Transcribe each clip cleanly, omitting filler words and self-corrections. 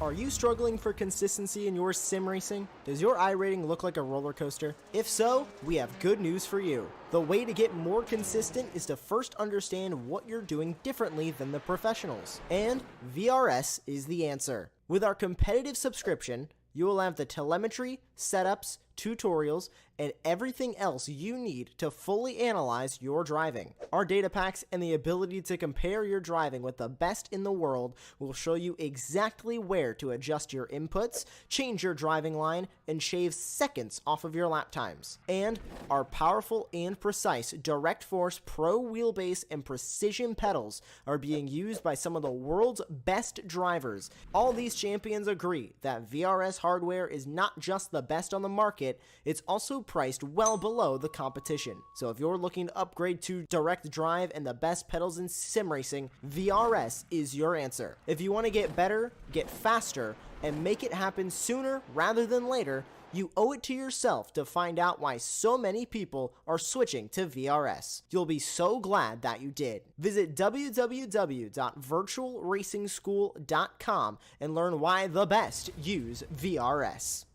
Are you struggling for consistency in your sim racing? Does your iRating look like a roller coaster? If so, we have good news for you. The way to get more consistent is to first understand what you're doing differently than the professionals. And VRS is the answer. With our competitive subscription, you will have the telemetry, setups, tutorials, and everything else you need to fully analyze your driving. Our data packs and the ability to compare your driving with the best in the world will show you exactly where to adjust your inputs, change your driving line, and shave seconds off of your lap times. And our powerful and precise Direct Force Pro wheelbase and precision pedals are being used by some of the world's best drivers. All these champions agree that VRS hardware is not just the best on the market, it's also priced well below the competition. So if you're looking to upgrade to direct drive and the best pedals in sim racing, VRS is your answer. If you want to get better, get faster, and make it happen sooner rather than later, you owe it to yourself to find out why so many people are switching to VRS. You'll be so glad that you did. Visit www.virtualracingschool.com and learn why the best use VRS.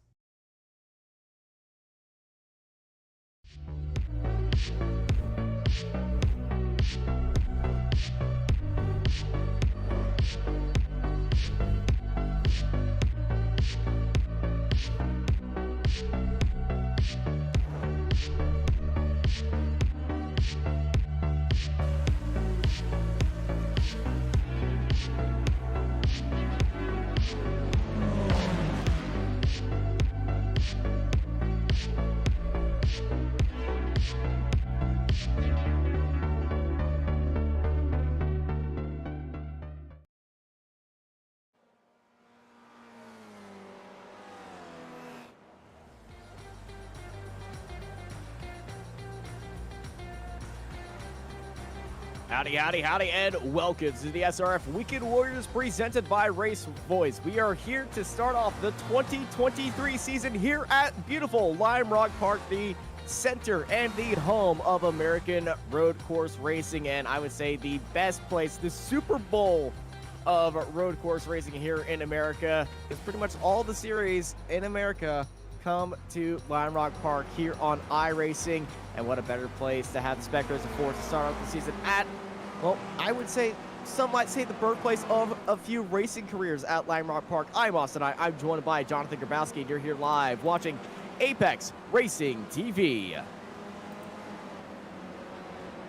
Howdy, howdy, howdy, and welcome to the SRF Weekend Warriors presented by RaceVoice. We are here to start off the 2023 season here at beautiful Lime Rock Park, the center and the home of American road course racing, and I would say the best place, the Super Bowl of road course racing here in America. It's pretty much all the series in America come to Lime Rock Park here on iRacing, and what a better place to have the Spectres of Force to start off the season at. Well, I would say, some might say the birthplace of a few racing careers at Lime Rock Park. I'm Austin. I'm joined by Jonathan Grabowski, and you're here live watching Apex Racing TV.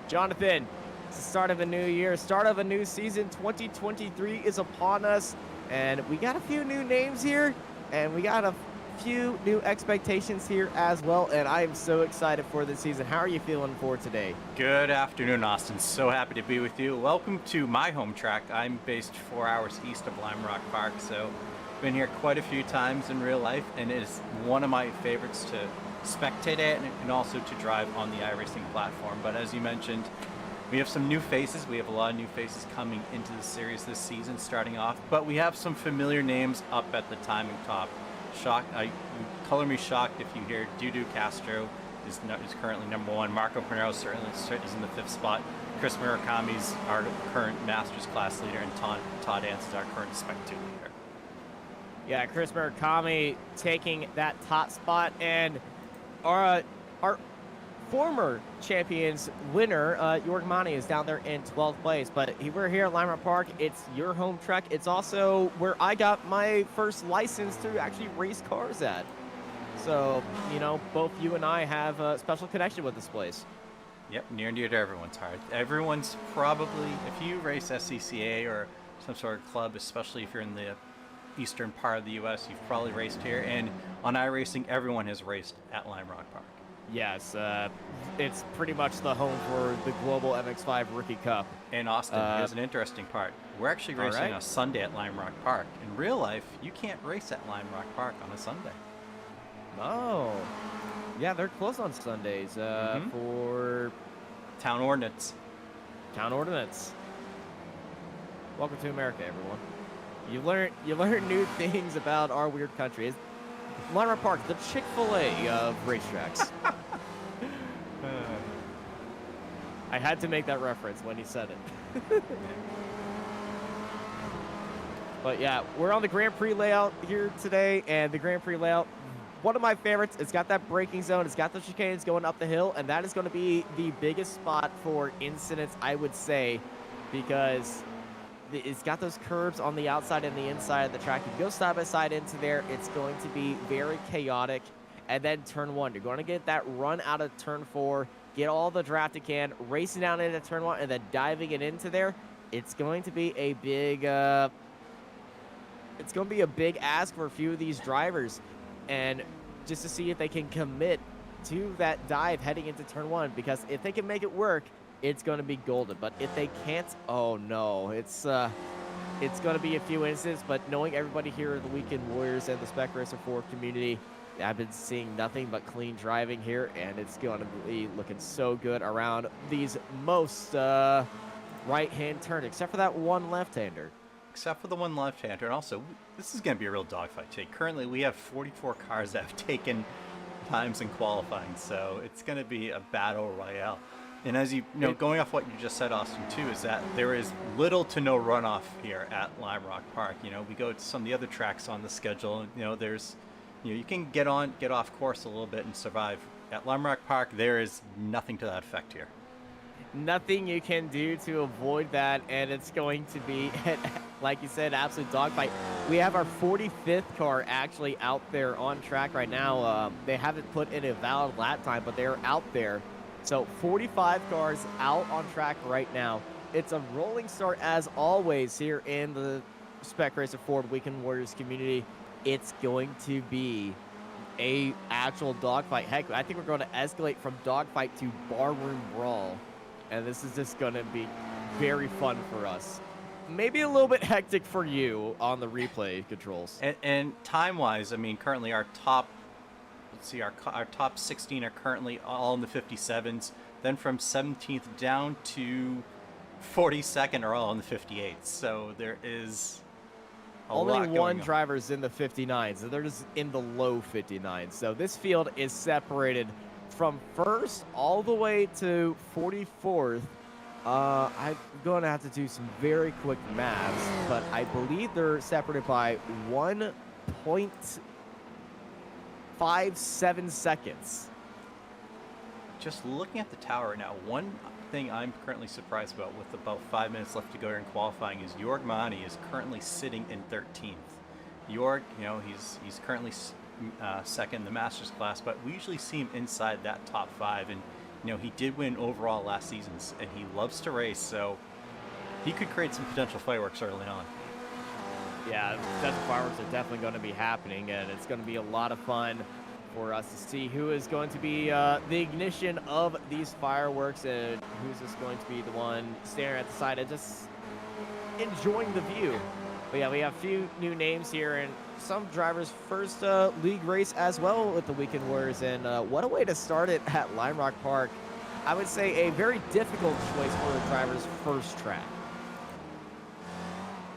Jonathan, it's the start of a new year, start of a new season. 2023 is upon us, and we got a few new names here, and we got a few new expectations here as well, and I am so excited for this season. How are you feeling for today? Good afternoon, Austin. So happy to be with you. Welcome to my home track. I'm based 4 hours east of Lime Rock Park, so been here quite a few times in real life, and it is one of my favorites to spectate at and also to drive on the iRacing platform. But as you mentioned, we have some new faces. We have a lot of new faces coming into the series this season starting off, but we have some familiar names up at the timing top. Color me shocked if you hear Dudu Castro is currently #1. Marco Pernero certainly is in the 5th spot. Chris Murakami's our current Masters class leader, and Todd Ants is our current Spec 2 leader. Yeah, Chris Murakami taking that top spot, and our former champions winner, Jorg Mani, is down there in 12th place. But we're here at Lime Rock Park. It's your home track. It's also where I got my first license to actually race cars at. So, you know, both you and I have a special connection with this place. Yep, near and dear to everyone's heart. Everyone's probably, if you race SCCA or some sort of club, especially if you're in the eastern part of the U.S., you've probably raced here. And on iRacing, everyone has raced at Lime Rock Park. Yes, it's pretty much the home for the Global MX-5 Rookie Cup. And Austin, here's an interesting part. We're actually racing on a Sunday at Lime Rock Park. In real life, you can't race at Lime Rock Park on a Sunday. Oh. Yeah, they're closed on Sundays for Town Ordinance. Town Ordinance. Welcome to America, everyone. You learn new things about our weird country. Lime Rock Park, the Chick-fil-A of racetracks. I had to make that reference when he said it. But yeah, we're on the Grand Prix layout here today, and the Grand Prix layout, one of my favorites. It's got that braking zone, it's got the chicanes going up the hill, and that is going to be the biggest spot for incidents, I would say, because it's got those curves on the outside and the inside of the track. If you go side by side into there, it's going to be very chaotic. And then turn 1, you're going to get that run out of turn 4, get all the draft you can, racing down into turn 1, and then diving it into there. It's going to be a big, it's going to be a big ask for a few of these drivers, and just to see if they can commit to that dive heading into turn 1. Because if they can make it work, it's going to be golden. But if they can't, oh no, it's going to be a few incidents. But knowing everybody here at the Weekend Warriors and the Spec Racer 4 community, I've been seeing nothing but clean driving here, and it's going to be looking so good around these most right-hand turns, except for that one left-hander. Except for the one left-hander. And also, this is going to be a real dogfight today. Currently, we have 44 cars that have taken times in qualifying, so it's going to be a battle royale. And as you know, going off what you just said, Austin, too, is that there is little to no runoff here at Lime Rock Park. You know, we go to some of the other tracks on the schedule, and, you know, there's, you know, you can get off course a little bit and survive. At Lime Rock Park, there is nothing to that effect here. Nothing you can do to avoid that, and it's going to be, like you said, absolute dogfight. We have our 45th car actually out there on track right now. They haven't put in a valid lap time, but they're out there. So 45 cars out on track right now. It's a rolling start as always here in the Spec Racer Ford Weekend Warriors community. It's going to be a actual dogfight. Heck, I think we're going to escalate from dogfight to barroom brawl. And this is just going to be very fun for us. Maybe a little bit hectic for you on the replay controls. And time-wise, I mean, currently our top, let's see, our top 16 are currently all in the 57s. Then from 17th down to 42nd are all in the 58s. So there is a lot only going one on. driver's in the 59s, so they're just in the low 59s. So this field is separated from first all the way to 44th. I'm going to have to do some very quick maths, but I believe they're separated by 1.57 seconds. Just looking at the tower now, one thing I'm currently surprised about with about 5 minutes left to go here in qualifying is Jorg Mahoney is currently sitting in 13th. Jorg, you know, he's currently second in the Masters class, but we usually see him inside that top 5, and you know, he did win overall last season, and he loves to race, so he could create some potential fireworks early on. Yeah, potential fireworks are definitely going to be happening, and it's going to be a lot of fun for us to see who is going to be the ignition of these fireworks, and who's just going to be the one staring at the side and just enjoying the view. But yeah, we have a few new names here, and some drivers' first league race as well with the Weekend Warriors, and what a way to start it at Lime Rock Park. I would say a very difficult choice for the driver's first track.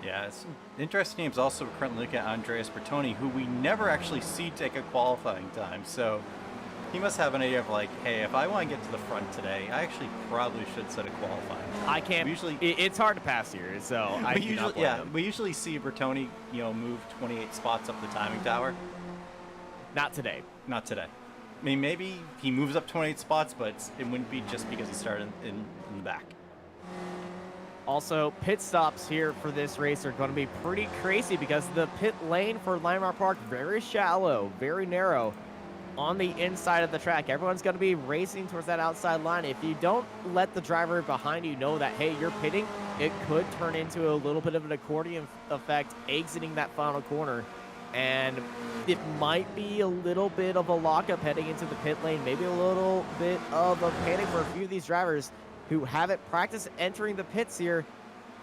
Yeah, it's interesting names. Also, we're currently looking at Andreas Bertoni, who we never actually see take a qualifying time, so he must have an idea of like, hey, if I want to get to the front today, I actually probably should set a qualifying time. I can't. It's hard to pass here, so I do not blame him. We usually see Bertoni, you know, move 28 spots up the timing tower. Not today. Not today. I mean, maybe he moves up 28 spots, but it wouldn't be just because he started in the back. Also, pit stops here for this race are going to be pretty crazy because the pit lane for Lime Rock Park, very shallow, very narrow on the inside of the track. Everyone's going to be racing towards that outside line. If you don't let the driver behind you know that, hey, you're pitting, it could turn into a little bit of an accordion effect exiting that final corner. And it might be a little bit of a lockup heading into the pit lane, maybe a little bit of a panic for a few of these drivers who haven't practiced entering the pits here,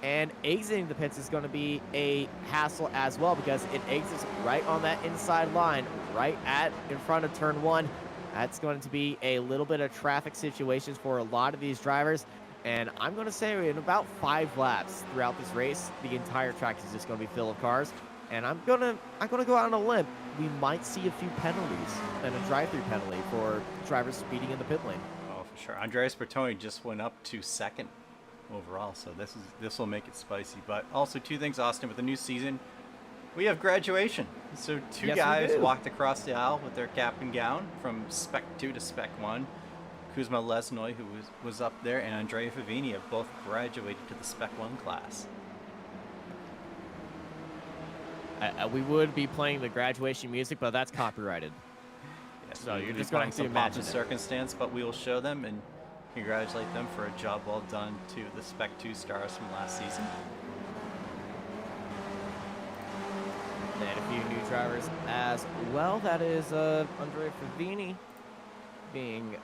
and exiting the pits is going to be a hassle as well because it exits right on that inside line, right in front of turn 1. That's going to be a little bit of traffic situations for a lot of these drivers, and I'm going to say in about 5 laps throughout this race, the entire track is just going to be filled with cars, and I'm gonna go out on a limb. We might see a few penalties and a drive-through penalty for drivers speeding in the pit lane. Sure. Andreas Bertoni just went up to second overall. So this will make it spicy. But also two things, Austin, with the new season, we have graduation. So two guys walked across the aisle with their cap and gown from Spec 2 to Spec 1. Kuzma Lesnoy, who was up there, and Andrea Favini have both graduated to the Spec 1 class. We would be playing the graduation music, but that's copyrighted. Yes, so you're just going going to some pomp imagine and circumstance, but we will show them and congratulate them for a job well done to the Spec 2 stars from last season. And a few new drivers as well. That is Andrea Favini being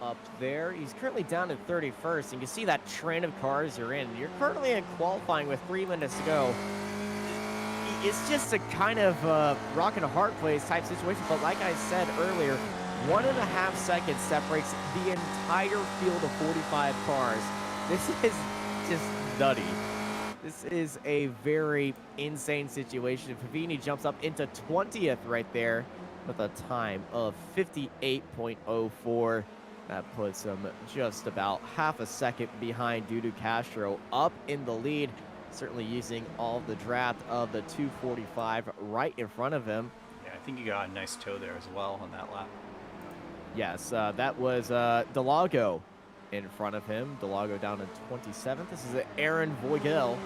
up there. He's currently down in 31st. You can see that train of cars you're in. You're currently in qualifying with 3 minutes to go. It's just a kind of rock and a hard place type situation. But like I said earlier, 1.5 seconds separates the entire field of 45 cars. This is just nutty. This is a very insane situation. Favini jumps up into 20th right there with a time of 58.04. That puts him just about half a second behind Dudu Castro, up in the lead, certainly using all the draft of the 245 right in front of him. Yeah, I think he got a nice toe there as well on that lap. Yes, that was Delago in front of him. Delago down in 27th. This is Aaron Voigel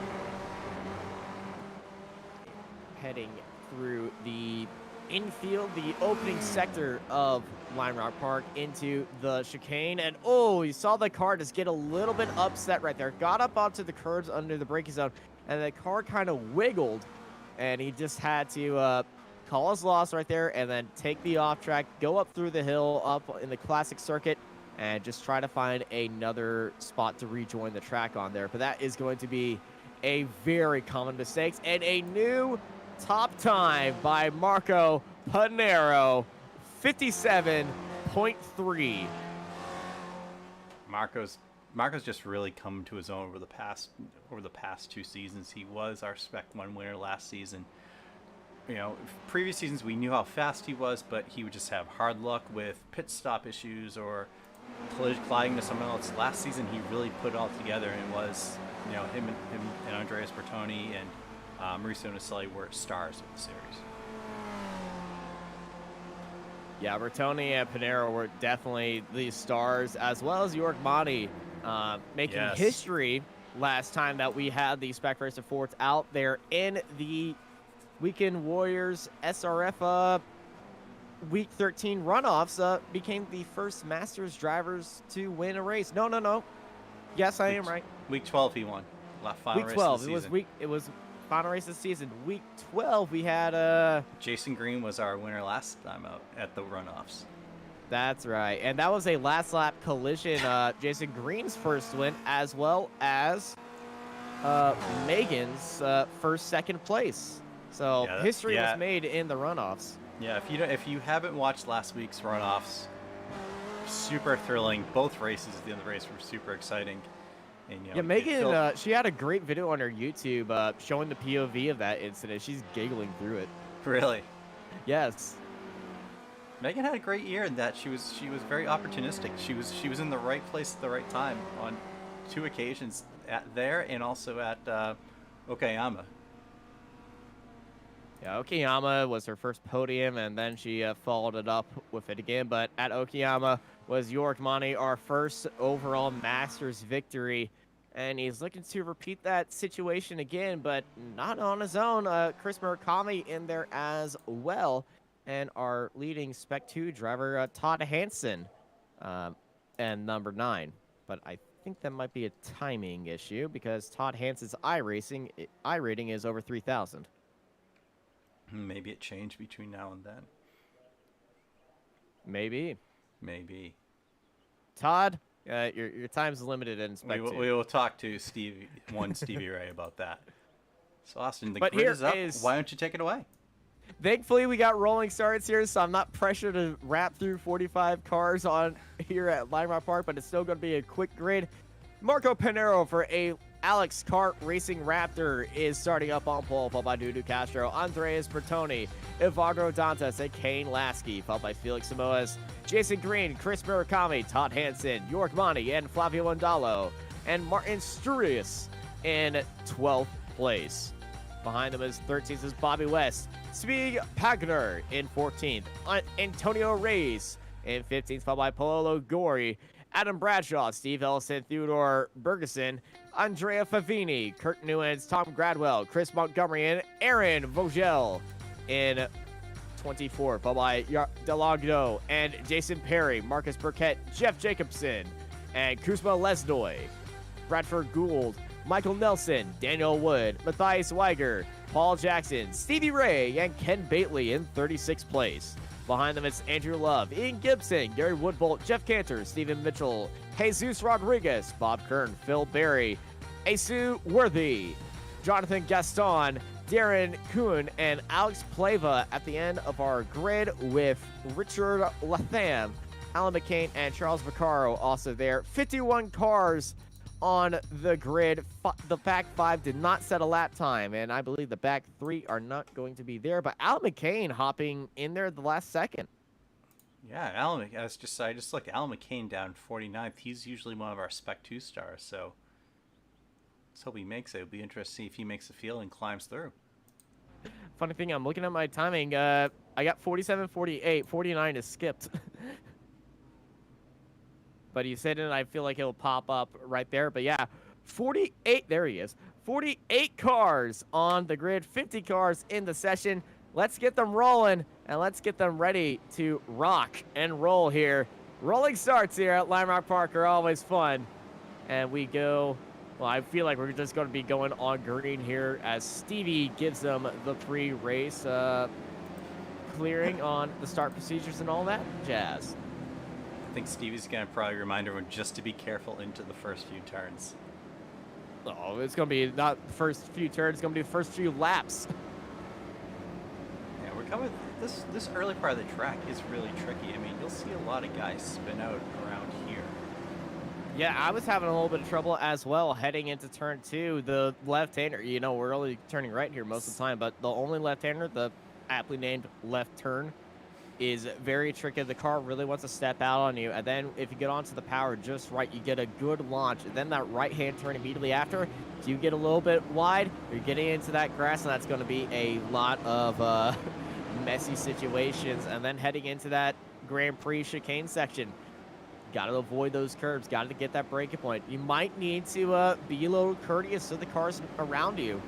heading through the infield, the opening sector of Lime Rock Park into the chicane. And oh, you saw the car just get a little bit upset right there. Got up onto the curbs under the braking zone, and the car kind of wiggled, and he just had to call his loss right there and then take the off track, go up through the hill, up in the classic circuit, and just try to find another spot to rejoin the track on there. But that is going to be a very common mistake, and a new top time by Marco Panero, 57.3. Marco's just really come to his own over the past 2 seasons. He was our Spec 1 winner last season. You know, previous seasons we knew how fast he was, but he would just have hard luck with pit stop issues or colliding to someone else. Last season he really put it all together, and it was, you know, him and Andreas Bertoni and Mauricio Naselli were stars of the series. Yeah, Bertoni and Panero were definitely the stars, as well as York Monty, making history last time that we had the Spec Racer Fords out there in the Weekend Warriors SRF Week 13 runoffs. Became the first Masters drivers to win a race. No. Yes, I am right. Week 12 he won. Final Week race 12. of the season. It was final race of the season. Week 12 we had Jason Green was our winner last time out at the runoffs. That's right. And that was a last lap collision. Jason Green's first win, as well as Megan's second place. So history was made in the runoffs. Yeah, if you haven't watched last week's runoffs, super thrilling. Both races at the end of the race were super exciting. And, you know, yeah, Megan, she had a great video on her YouTube showing the POV of that incident. She's giggling through it. Really? Yes. Megan had a great year in that she was very opportunistic. She was in the right place at the right time on 2 occasions, there and also at Okayama. Yeah, Okayama was her first podium, and then she followed it up with it again. But at Okayama was York Monty, our first overall Masters victory. And he's looking to repeat that situation again, but not on his own. Chris Murakami in there as well. And our leading Spec 2 driver, Todd Hansen, and number 9. But I think that might be a timing issue because Todd Hansen's iRating is over 3,000. Maybe it changed between now and then. Maybe. Todd, your time's limited in Spec 2. We will talk to Stevie Ray about that. So Austin, the grid is up. Why don't you take it away? Thankfully, we got rolling starts here, so I'm not pressured to wrap through 45 cars on here at Lime Rock Park, but it's still going to be a quick grid. Marco Panero for a Alex Kart Racing Raptor is starting up on pole, followed by Dudu Castro, Andreas Bertoni, Evagro Dantas, and Kane Lasky, followed by Felix Samoas, Jason Green, Chris Murakami, Todd Hansen, York Monty, and Flavio Andalo. and Martin Sturius in 12th place. Behind them is 13th is Bobby West, Spieg Pagner in 14th, Antonio Reyes in 15th, followed by Paolo Gori, Adam Bradshaw, Steve Ellison, Theodore Bergeson, Andrea Favini, Kurt Newens, Tom Gradwell, Chris Montgomery, and Aaron Vogel in 24, followed by Delagno and Jason Perry, Marcus Burkett, Jeff Jacobson, and Kuzma Lesnoy, Bradford Gould, Michael Nelson, Daniel Wood, Matthias Weiger, Paul Jackson, Stevie Ray, and Ken Bately in 36th place. Behind them, it's Andrew Love, Ian Gibson, Gary Woodbolt, Jeff Cantor, Stephen Mitchell, Jesus Rodriguez, Bob Kern, Phil Berry, Asu Worthy, Jonathan Gaston, Darren Kuhn, and Alex Pleva at the end of our grid, with Richard Latham, Alan McCain, and Charles Vaccaro also there. 51 cars on the grid. The back 5 did not set a lap time, and I believe the back 3 are not going to be there, but Alan McCain hopping in there at the last second. Yeah, I just looked. Alan McCain down 49th. He's usually one of our Spec 2 stars, so let's hope he makes it. It'll be interesting to see if he makes the field and climbs through. Funny thing, I'm looking at my timing. I got 47, 48, 49 is skipped. But you said it, and I feel like it'll pop up right there. But yeah, 48, there he is. 48 cars on the grid, 50 cars in the session. Let's get them rolling, and let's get them ready to rock and roll here. Rolling starts here at Lime Rock Park are always fun. And we go, well, I feel like we're just going to be going on green here as Stevie gives them the pre-race clearing on the start procedures and all that jazz. I think Stevie's going to probably remind everyone just to be careful into the first few turns. Oh, it's going to be not the first few turns, it's going to be the first few laps. Yeah, we're coming. This early part of the track is really tricky. I mean, you'll see a lot of guys spin out around here. Yeah, I was having a little bit of trouble as well heading into turn 2. The left-hander, you know, we're only turning right here most of the time, but the only left-hander, the aptly named left turn, is very tricky. The car really wants to step out on you, and then if you get onto the power just right, you get a good launch, and then that right-hand turn immediately after, you get a little bit wide, you're getting into that grass, and that's going to be a lot of messy situations. And then heading into that Grand Prix chicane section, got to avoid those curves, got to get that braking point. You might need to be a little courteous to the cars around you,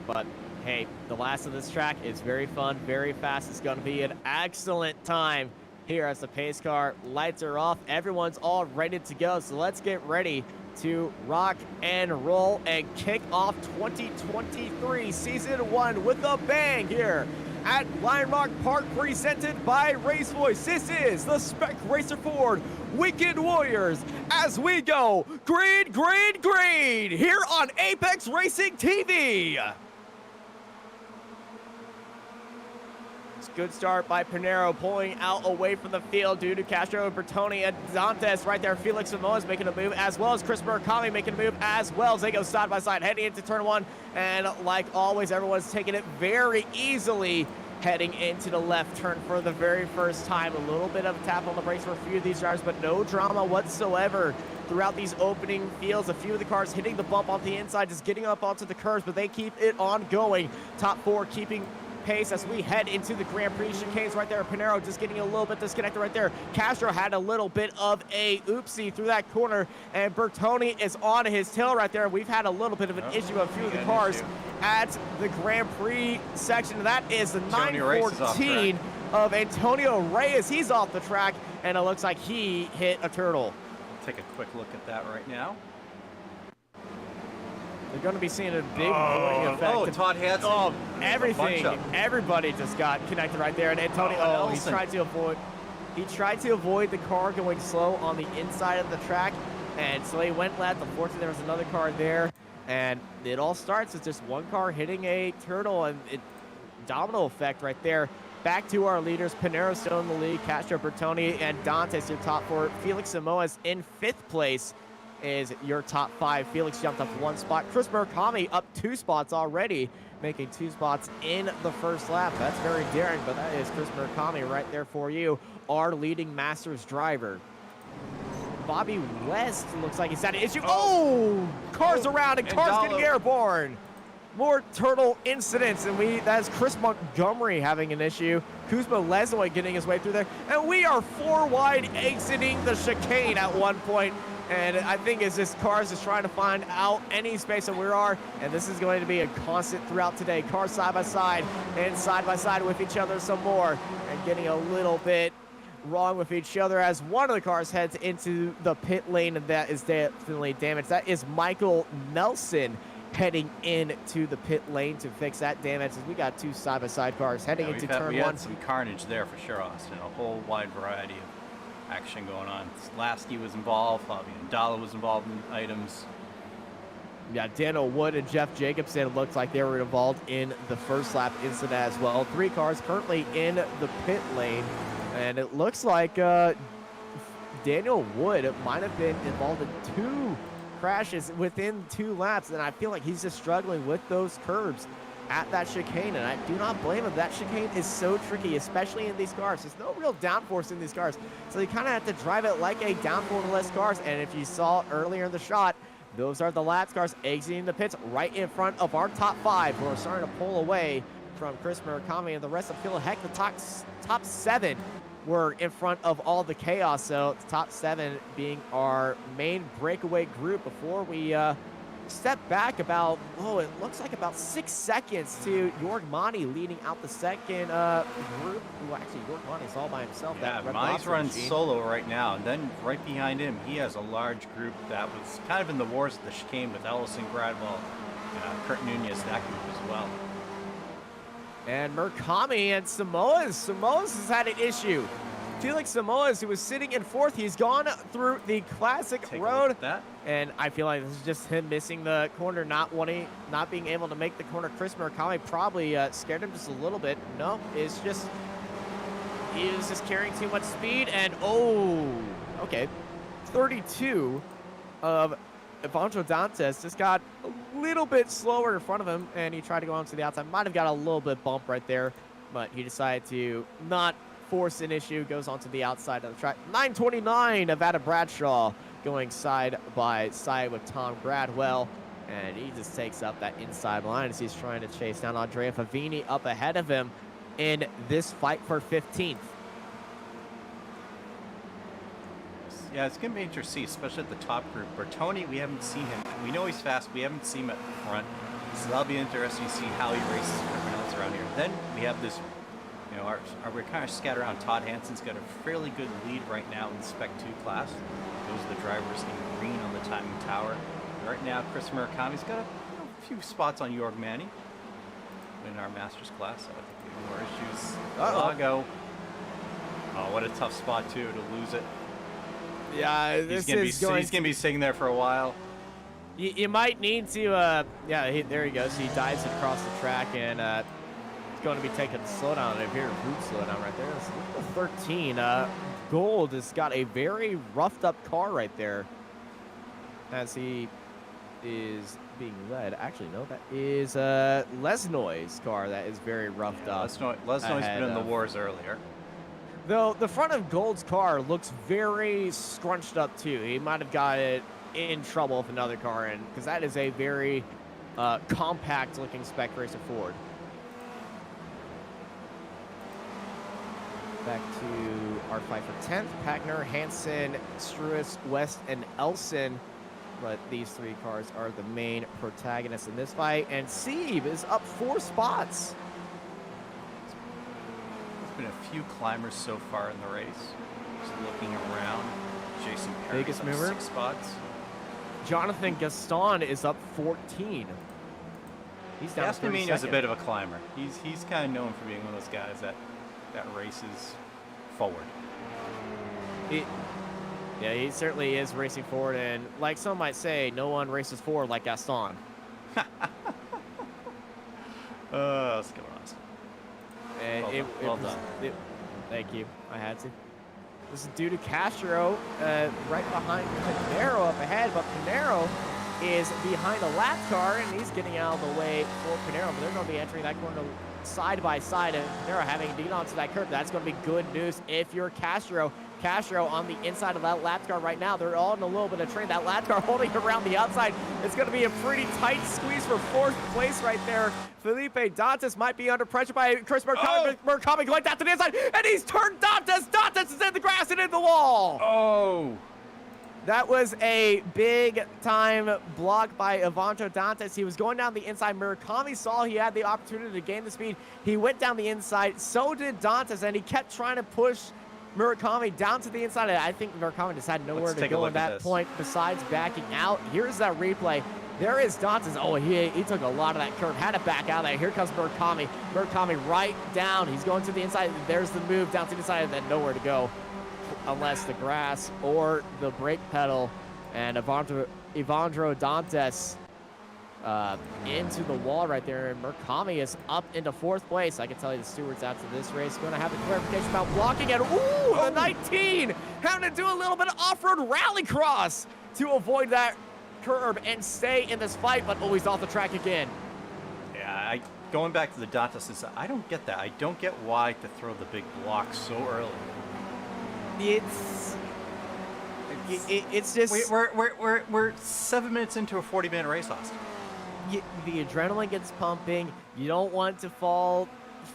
but hey, the last of this track is very fun, very fast. It's going to be an excellent time here as the pace car lights are off. Everyone's all ready to go, so let's get ready to rock and roll and kick off 2023 Season 1 with a bang here at Lime Rock Park, presented by RaceVoice. This is the Spec Racer Ford Weekend Warriors as we go green, green, green here on Apex Racing TV. Good start by Pinero, pulling out away from the field due to Castro, Bertoni, and Dantes right there. Felix Samoa is making a move, as well as Chris Murakami making a move as well as they go side by side heading into turn 1. And like always, everyone's taking it very easily heading into the left turn for the very first time. A little bit of a tap on the brakes for a few of these drivers, but no drama whatsoever throughout these opening fields. A few of the cars hitting the bump on the inside, just getting up onto the curves, but they keep it on going. Top 4 keeping pace as we head into the Grand Prix chicanes right there. Pinero just getting a little bit disconnected right there. Castro had a little bit of a oopsie through that corner, and Bertoni is on his tail right there. We've had a little bit of an issue with a few of the cars at the Grand Prix section. That is the 914 of Antonio Reyes. He's off the track, and it looks like he hit a turtle. Take a quick look at that right now. They're going to be seeing a big effect. Oh, Todd Hansen. Oh, everything. Everybody just got connected right there. And Antonio, he tried to avoid the car going slow on the inside of the track. And so he went left. Unfortunately, there was another car there. And it all starts with just one car hitting a turtle, and domino effect right there. Back to our leaders. Pinero still in the lead. Castro, Bertoni, and Dantes, your top 4. Felix Samoa's in 5th place is your top 5. Felix jumped up 1 spot. Chris Murakami up 2 spots already, making 2 spots in the first lap. That's very daring, but that is Chris Murakami right there for you, our leading Masters driver. Bobby West looks like he's had an issue. Oh, cars around and cars getting airborne. More turtle incidents, and that's Chris Montgomery having an issue. Kuzma Lesnoy getting his way through there, and we are 4 wide exiting the chicane at one point. And I think it's just cars just trying to find out any space that we are, and this is going to be a constant throughout today. Cars side by side and side by side with each other some more, and getting a little bit wrong with each other as one of the cars heads into the pit lane, and that is definitely damaged. That is Michael Nelson heading into the pit lane to fix that damage, as we got 2 side-by-side cars heading into turn 1. We had some carnage there for sure, Austin. A whole wide variety of action going on. Lasky was involved, Dalla was involved in items. Yeah, Daniel Wood and Jeff Jacobson looked like they were involved in the first lap incident as well. 3 cars currently in the pit lane, and it looks like Daniel Wood might have been involved in 2 crashes within 2 laps, and I feel like he's just struggling with those curbs at that chicane, and I do not blame him. That chicane is so tricky, especially in these cars. There's no real downforce in these cars, so you kind of have to drive it like a downforce-less cars. And if you saw earlier in the shot, those are the last cars exiting the pits right in front of our top 5. We're starting to pull away from Chris Murakami and the rest of the field. Heck, the top 7 were in front of all the chaos, so the top 7 being our main breakaway group before we step back about, it looks like about 6 seconds to Jorg Mani leading out the second group. Well, actually, Jorg Mani's all by himself. Yeah, Mani's running solo right now, and then right behind him, he has a large group that was kind of in the wars of the chicane with Ellison Gradwell, Kurt Nunez, that group as well. And Murakami and Samoas. Samoas has had an issue. Felix Samoas, who was sitting in 4th, he's gone through the classic road. And I feel like this is just him missing the corner, not being able to make the corner. Chris Murakami probably scared him just a little bit. No, it's just, he was just carrying too much speed. And, okay. 32 of Evandro Dantes just got a little bit slower in front of him, and he tried to go onto the outside. Might have got a little bit bump right there, but he decided to not force an issue, goes onto the outside of the track. 929 of Adam Bradshaw going side by side with Tom Gradwell, and he just takes up that inside line as he's trying to chase down Andrea Favini up ahead of him in this fight for 15th. Yeah, it's going to be interesting, especially at the top group. Bertoni, we haven't seen him. We know he's fast. We haven't seen him at the front. So that'll be interesting to see how he races everyone else around here. Then we have this, we're kind of scattered around. Todd Hansen's got a fairly good lead right now in the Spec 2 class. Those are the drivers in green on the timing tower. Right now, Chris Murakami's got a few spots on Jorg Mani in our Masters class. So I think we have more issues. Lago. Oh, what a tough spot, too, to lose it. Yeah, he's going to be sitting there for a while. You might need to, there he goes. He dives across the track, and it's going to be taking a slowdown over here. Root slowdown right there. It's 13. Gold has got a very roughed up car right there as he is being led. Actually, no, that is Lesnoy's car that is very roughed up. Lesnoy's been in the wars earlier. Though the front of Gold's car looks very scrunched up too. He might have got it in trouble with another car, and because that is a very compact looking Spec Racer Ford. Back to our fight for 10th. Packner, Hansen, Struis, West, and Elson. But these 3 cars are the main protagonists in this fight. And Sieve is up 4 spots. Been a few climbers so far in the race. Just looking around. Jason Perry's biggest up mover. 6 spots. Jonathan Gaston is up 14. He's down to 32nd. is a bit of a climber. He's kind of known for being one of those guys that races forward. Yeah, he certainly is racing forward, and like some might say, no one races forward like Gaston. Let's go on. And well done. Thank you. I had to. This is due to Castro right behind Pinero up ahead, but Pinero is behind a lap car, and he's getting out of the way for Pinero. But they're going to be entering that corner side by side, and Pinero having to get onto that curb. That's going to be good news if you're Castro. Castro on the inside of that lap car right now. They're all in a little bit of train. That lap car holding around the outside. It's going to be a pretty tight squeeze for 4th place right there. Felipe Dantas might be under pressure by Chris Murakami. Murakami going down to the inside, and he's turned Dantas. Dantas is in the grass and in the wall. Oh. That was a big-time block by Evandro Dantas. He was going down the inside. Murakami saw he had the opportunity to gain the speed. He went down the inside. So did Dantas, and he kept trying to push Murakami down to the inside. I think Murakami just had nowhere to go at that point besides backing out. Here's that replay. There is Dantas. Oh, he took a lot of that curve. Had to back out of there. Here comes Murakami. Murakami right down. He's going to the inside. There's the move down to the inside and then nowhere to go, unless the grass or the brake pedal. And Evandro Dantas into the wall right there. And Murakami is up into 4th place. I can tell you the stewards after this race going to have the clarification about blocking it. Ooh, the 19 having to do a little bit of off-road rallycross to avoid that curb and stay in this fight, but always off the track again. Yeah, going back to the Dantas, I don't get that. I don't get why to throw the big block so early. It's just we're 7 minutes into a 40-minute race, Austin. The adrenaline gets pumping. You don't want to fall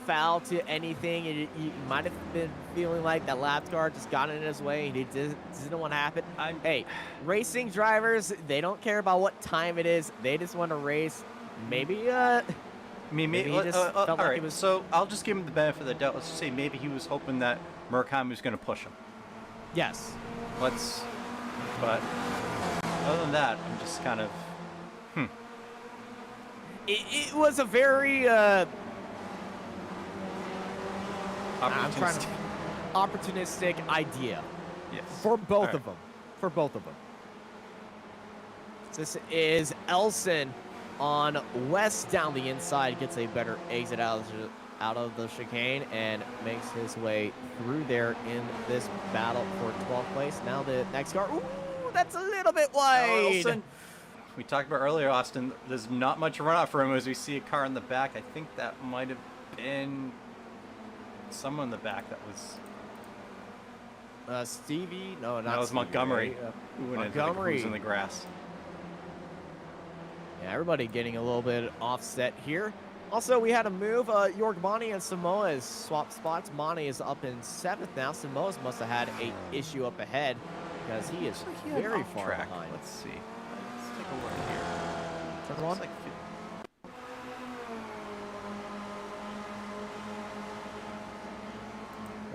foul to anything. You might have been feeling like that lap car just got in his way and he didn't want to happen. Hey, racing drivers, they don't care about what time it is. They just want to race. Maybe he just felt like it was. So I'll just give him the benefit of the doubt. Let's just say maybe he was hoping that Murakami was going to push him. Yes. But other than that, I'm just kind of, It was a very opportunistic idea. Yes. For both of them. For both of them. This is Elson on West down the inside. Gets a better exit out of the chicane and makes his way through there in this battle for 12th place. Now the next car. Ooh, that's a little bit wide. Elson. We talked about earlier, Austin, there's not much runoff for him as we see a car in the back. I think that might have been someone in the back that was... Stevie? No, not that was Stevie, Montgomery. Right? Montgomery. Who's in the grass. Yeah, everybody getting a little bit offset here. Also, we had a move. York Monty and Samoa swapped spots. Monty is up in 7th now. Samoa must have had an issue up ahead because he is very far behind. Let's see. Take a look here. Turn on.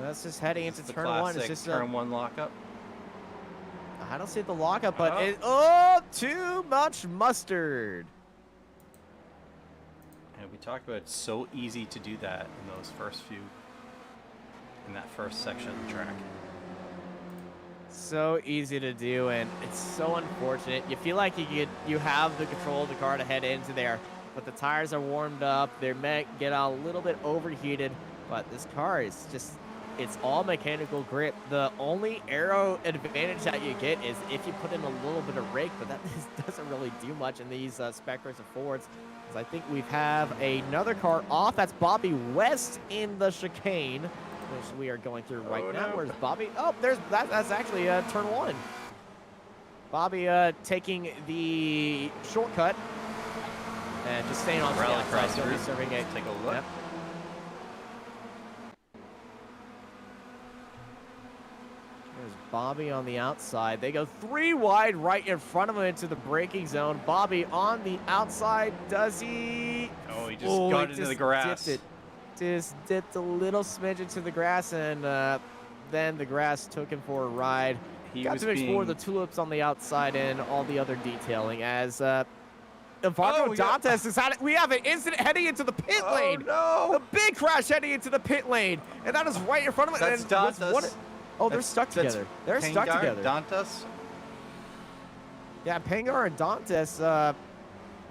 That's just heading into turn 1. It's just turn 1 lockup. I don't see the lockup, but too much mustard. And we talked about it's so easy to do that in that first section of the track. So easy to do, and it's so unfortunate. You feel like you have the control of the car to head into there, but the tires are warmed up. They may get a little bit overheated, but this car is just, it's all mechanical grip. The only aero advantage that you get is if you put in a little bit of rake, but that doesn't really do much in these Spectres or Fords. Because I think we have another car off. That's Bobby West in the chicane, which we are going through right now. Where's Bobby? Oh, that's actually turn 1. Bobby taking the shortcut and just staying on the outside. So he's serving a, take a look. Yep. There's Bobby on the outside. They go 3 wide right in front of him into the braking zone. Bobby on the outside. Does he? Oh, he just got into the grass. Just dipped a little smidge into the grass, and then the grass took him for a ride. He got to explore the tulips on the outside and all the other detailing as Evandro Dantas is at it. We have an incident heading into the pit lane. Oh, no. A big crash heading into the pit lane, and that is right in front of it. That's Dantas. They're stuck together. They're stuck together. Dantas. Yeah, Pangar and Dantas.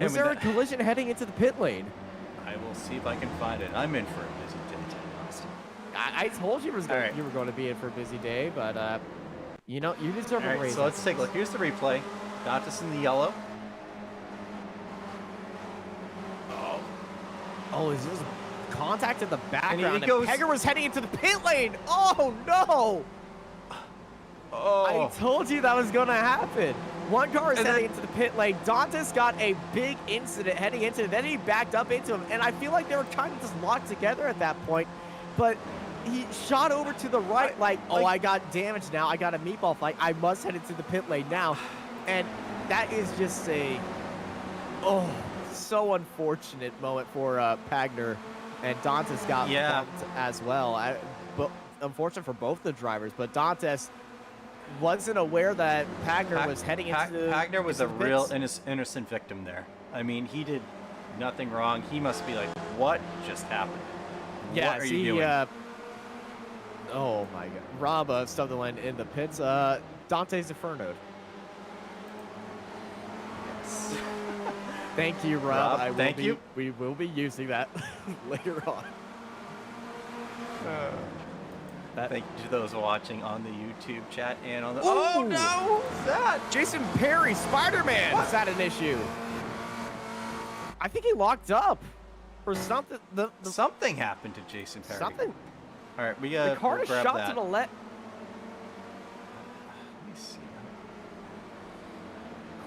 Was there a collision heading into the pit lane? I will see if I can find it. I'm in for a busy day today, Austin. I told you you were going to be in for a busy day, but you deserve a raise. So let's take a look. Here's the replay. Dantas in the yellow. Oh, is this contact in the background? And he goes. Pangar was heading into the pit lane. Oh no! I told you that was going to happen. One car is And heading then- into the pit lane. Dantas got a big incident heading into it. Then he backed up into him. And I feel like they were kind of just locked together at that point. But he shot over to the right oh, I got damaged now. I got a meatball fight. I must head into the pit lane now. And that is just so unfortunate moment for Pagner. And Dantas got bumped as well. But unfortunate for both the drivers. But Dantas wasn't aware that Pagner was heading into the Pagner was a pits. real innocent victim there. I mean, he did nothing wrong. He must be like, what just happened? Yeah, what are you doing? Oh my God, Rob Sutherland in the pits. Dante's Inferno. Yes. Thank you, Rob. Thank you. We will be using that later on. Thank you to those watching on the YouTube chat and on the. Ooh. Oh no! Who's that? Jason Perry, Spider-Man, is that an issue? I think he locked up or something. Something happened to Jason Perry. Something. All right, we The car we'll is grab shot that. to the left. Let me see.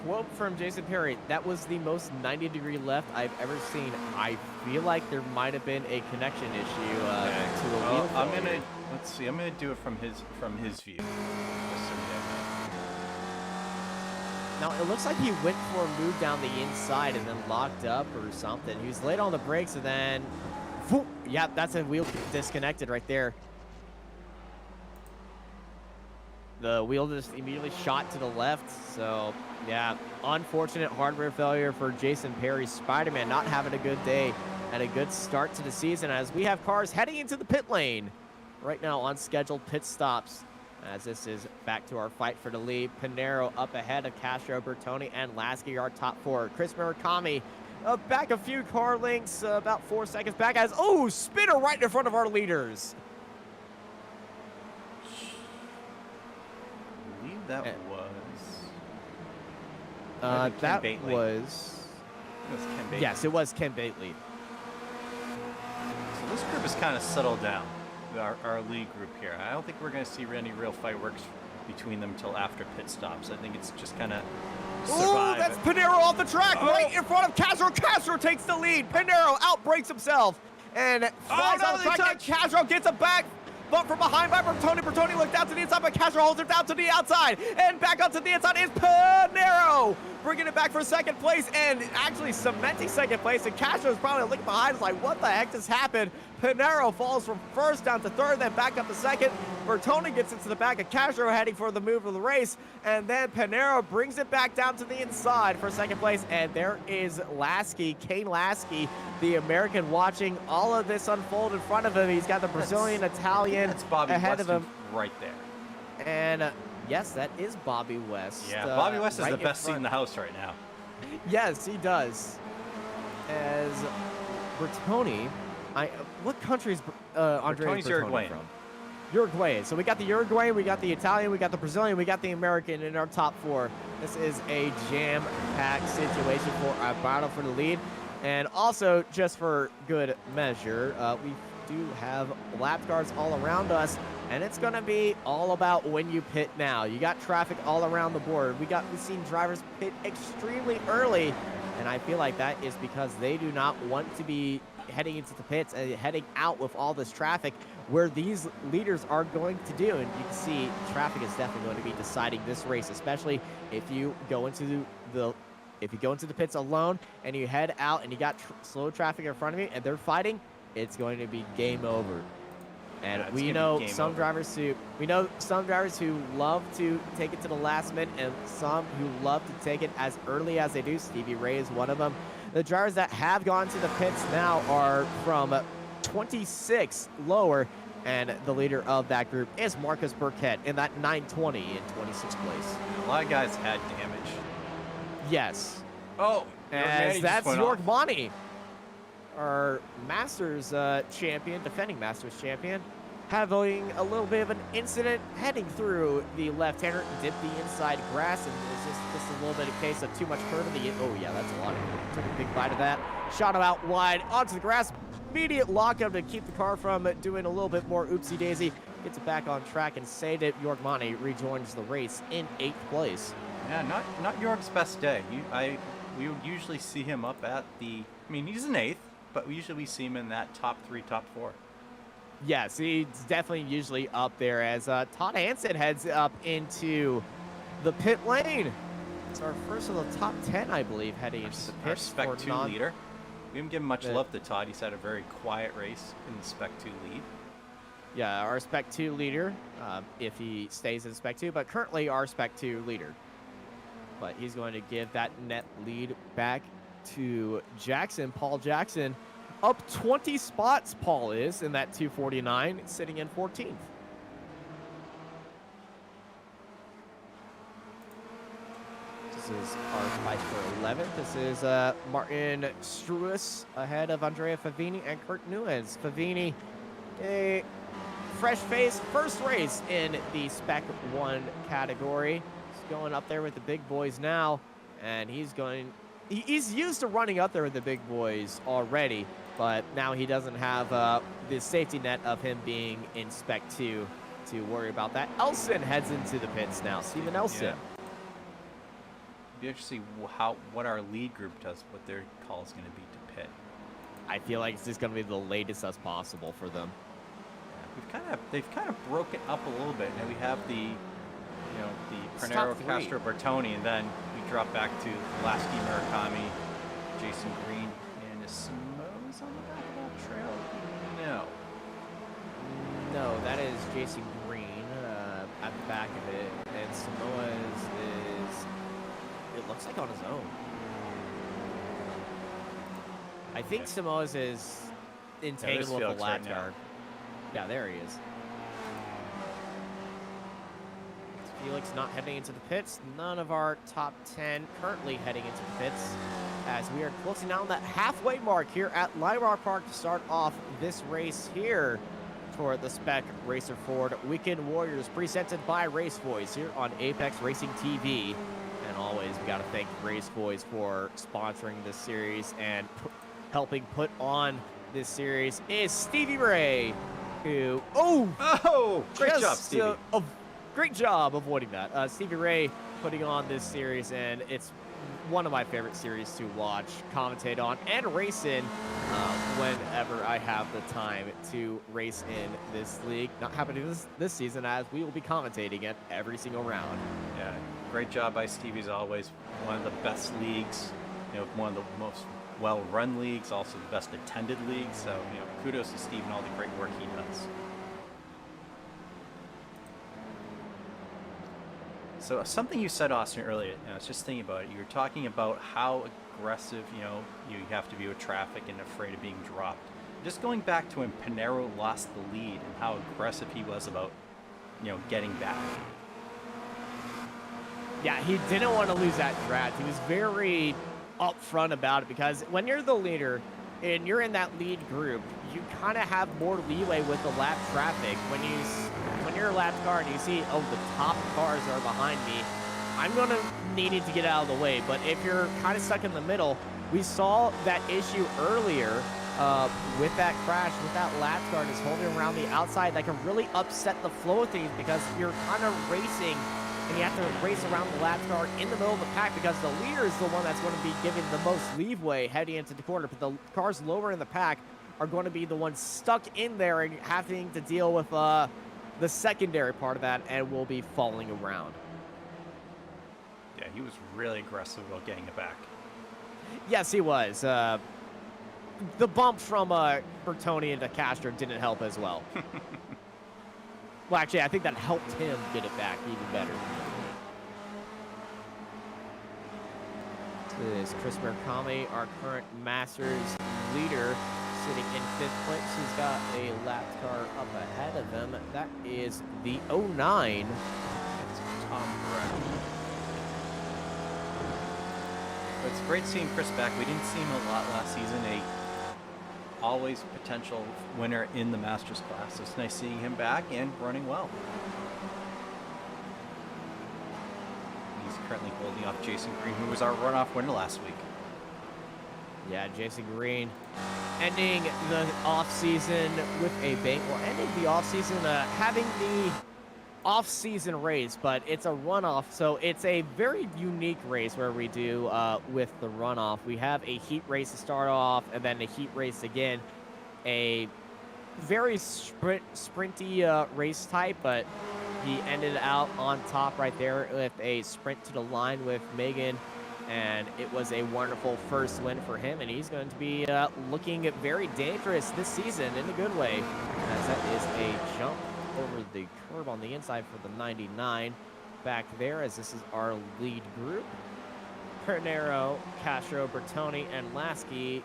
Quote from Jason Perry, that was the most 90-degree left I've ever seen. I feel like there might have been a connection issue to a wheel I'm failure. gonna let's see. I'm gonna do it from his view. Just so we have Now, it looks like he went for a move down the inside and then locked up or something. He was late on the brakes and then, whoop, yep, that's a wheel disconnected right there. The wheel just immediately shot to the left. So, yeah, unfortunate hardware failure for Jason Perry. Spider-Man not having a good day and a good start to the season as we have cars heading into the pit lane right now on scheduled pit stops. As this is back to our fight for the lead. Pinero up ahead of Castro, Bertoni, and Lasky, our top four. Chris Murakami back a few car lengths, about 4 seconds back as, spinner right in front of our leaders. I believe that was. That Ken Bately. was... It was Ken Bately. Yes, it was Ken Bately. So this group has kind of settled down. Our lead group here. I don't think we're going to see any real fireworks between them until after pit stops. I think it's just kind of survive. That's Pinero off the track, right in front of Castro. Castro takes the lead. Pinero outbrakes himself and flies on the track. Castro gets a back bump from behind by Bertoni. Bertoni looked out to the inside, but Castro holds it down to the outside. And back up to the inside is Pinero, bringing it back for second place and actually cementing second place. And Castro's probably looking behind, is like, what the heck just happened? Pinero falls from first down to third, then back up to second. Bertoni gets into the back of Castro, heading for the move of the race. And then Pinero brings it back down to the inside for second place. And there is Lasky, Kane Lasky, the American, watching all of this unfold in front of him. He's got the Brazilian, Italian That's Bobby ahead West of him. right there. And yes, that is Bobby West. Yeah, Bobby West is right the best seat front. in the house right now. Yes, he does. As Bertoni, what country is Andrea Bertoni's Bertoni Uruguayan. from? Uruguayan. So we got the Uruguayan, we got the Italian, we got the Brazilian, we got the American in our top four. This is a jam-packed situation for our battle for the lead. And also, just for good measure, we do have lap cars all around us, and it's going to be all about when you pit now. You got traffic all around the board. We've seen drivers pit extremely early, and I feel like that is because they do not want to be heading into the pits and heading out with all this traffic where these leaders are going to do. And you can see traffic is definitely going to be deciding this race, especially if you go into the pits alone and you head out and you got slow traffic in front of you and they're fighting, it's going to be game over. And we know some drivers who love to take it to the last minute and some who love to take it as early as they do. Stevie Ray is one of them. The drivers that have gone to the pits now are from 26 lower, and the leader of that group is Marcus Burkett in that 920 in 26th place. A lot of guys had damage. Yes. Oh, as that's York Monty, our Masters champion, defending Masters champion, having a little bit of an incident heading through the left-hander, dipped the inside grass, and it's just a little bit of case of too much curve in the, oh yeah, that's a lot. Took a big bite of that. Shot him out wide onto the grass. Immediate lockup to keep the car from doing a little bit more oopsie-daisy. gets it back on track, and Sadip Yorkmani rejoins the race in 8th place. Yeah, not York's best day. We would usually see him up at the. I mean, he's an 8th, but we see him in that top 3, top 4. Yes, he's definitely usually up there as Todd Hansen heads up into the pit lane. It's our first of the top 10, I believe, heading into the pits. Our Spec 2 leader. We haven't given much love to Todd. He's had a very quiet race in the Spec 2 lead. Yeah, our Spec 2 leader, if he stays in Spec 2, but currently our Spec 2 leader. But he's going to give that net lead back to Jackson. Paul Jackson up 20 spots, Paul is, in that 249, sitting in 14th. This is our fight for 11th. This is Martin Struis ahead of Andrea Favini and Kurt Nuez. Favini, a fresh face, first race in the Spec 1 category. He's going up there with the big boys now, and he's used to running up there with the big boys already, but now he doesn't have the safety net of him being in Spec 2 to worry about that. Elson heads into the pits now. Steven Elson. Yeah. Be interesting to see what our lead group does, what their call is going to be to pit. I feel like it's just going to be the latest as possible for them. Yeah, they've kind of broken up a little bit. Now we have the Pernero, Castro, Bertoni, and then we drop back to Lasky, Murakami, Jason Green, and is Simoes on the back of that trail? No, that is Jason Green at the back of it, and Samoa's is, it looks like on his own. I think Samoa's is entangled with the lap guard. Yeah, there he is. Felix not heading into the pits. None of our top 10 currently heading into the pits, as we are closing down that halfway mark here at Lime Rock Park to start off this race here for the Spec Racer Ford Weekend Warriors, presented by RaceVoice here on Apex Racing TV. And always, we got to thank RaceVoice for sponsoring this series and helping put on this series is Stevie Ray, who great job, Stevie. Great job avoiding that. Stevie Ray putting on this series, and it's one of my favorite series to watch, commentate on, and race in whenever I have the time to race in this league. Not happening this season, as we will be commentating it every single round. Yeah, great job by Stevie as always. One of the best leagues, one of the most well-run leagues, also the best attended leagues. So, kudos to Steve and all the great work he does. So something you said, Austin, earlier, I was just thinking about it. You were talking about how aggressive, you have to be with traffic and afraid of being dropped. Just going back to when Pernero lost the lead and how aggressive he was about, getting back. Yeah, he didn't want to lose that draft. He was very upfront about it, because when you're the leader and you're in that lead group, you kind of have more leeway with the lap traffic. When you're a lap car and you see, the top cars are behind me, I'm going to need to get out of the way. But if you're kind of stuck in the middle, we saw that issue earlier with that crash, with that lap guard is holding around the outside. That can really upset the flow of things, because you're kind of racing and you have to race around the lap car in the middle of the pack, because the leader is the one that's going to be giving the most leeway heading into the corner. But the cars lower in the pack are going to be the ones stuck in there and having to deal with the secondary part of that, and will be falling around. Yeah, he was really aggressive about getting it back. Yes, he was. The bump from Bertoni into Castro didn't help as well. Well, actually, I think that helped him get it back even better. This is Chris Murakami, our current Masters leader, sitting in 5th place. He's got a lap car up ahead of him. That is the 09. It's Tom Brown. But it's great seeing Chris back. We didn't see him a lot last season. Always potential winner in the Masters class. So it's nice seeing him back and running well. He's currently holding off Jason Green, who was our runoff winner last week. Yeah, Jason Green ending the offseason with a bang, or ending the offseason having the off-season race, but it's a runoff, so it's a very unique race where we do with the runoff. We have a heat race to start off, and then a heat race again, a very sprinty race type, but he ended out on top right there with a sprint to the line with Megan, and it was a wonderful first win for him, and he's going to be looking very dangerous this season in a good way, as that is a jump over the curb on the inside for the 99 back there, as this is our lead group. Pernero, Castro, Bertoni, and Lasky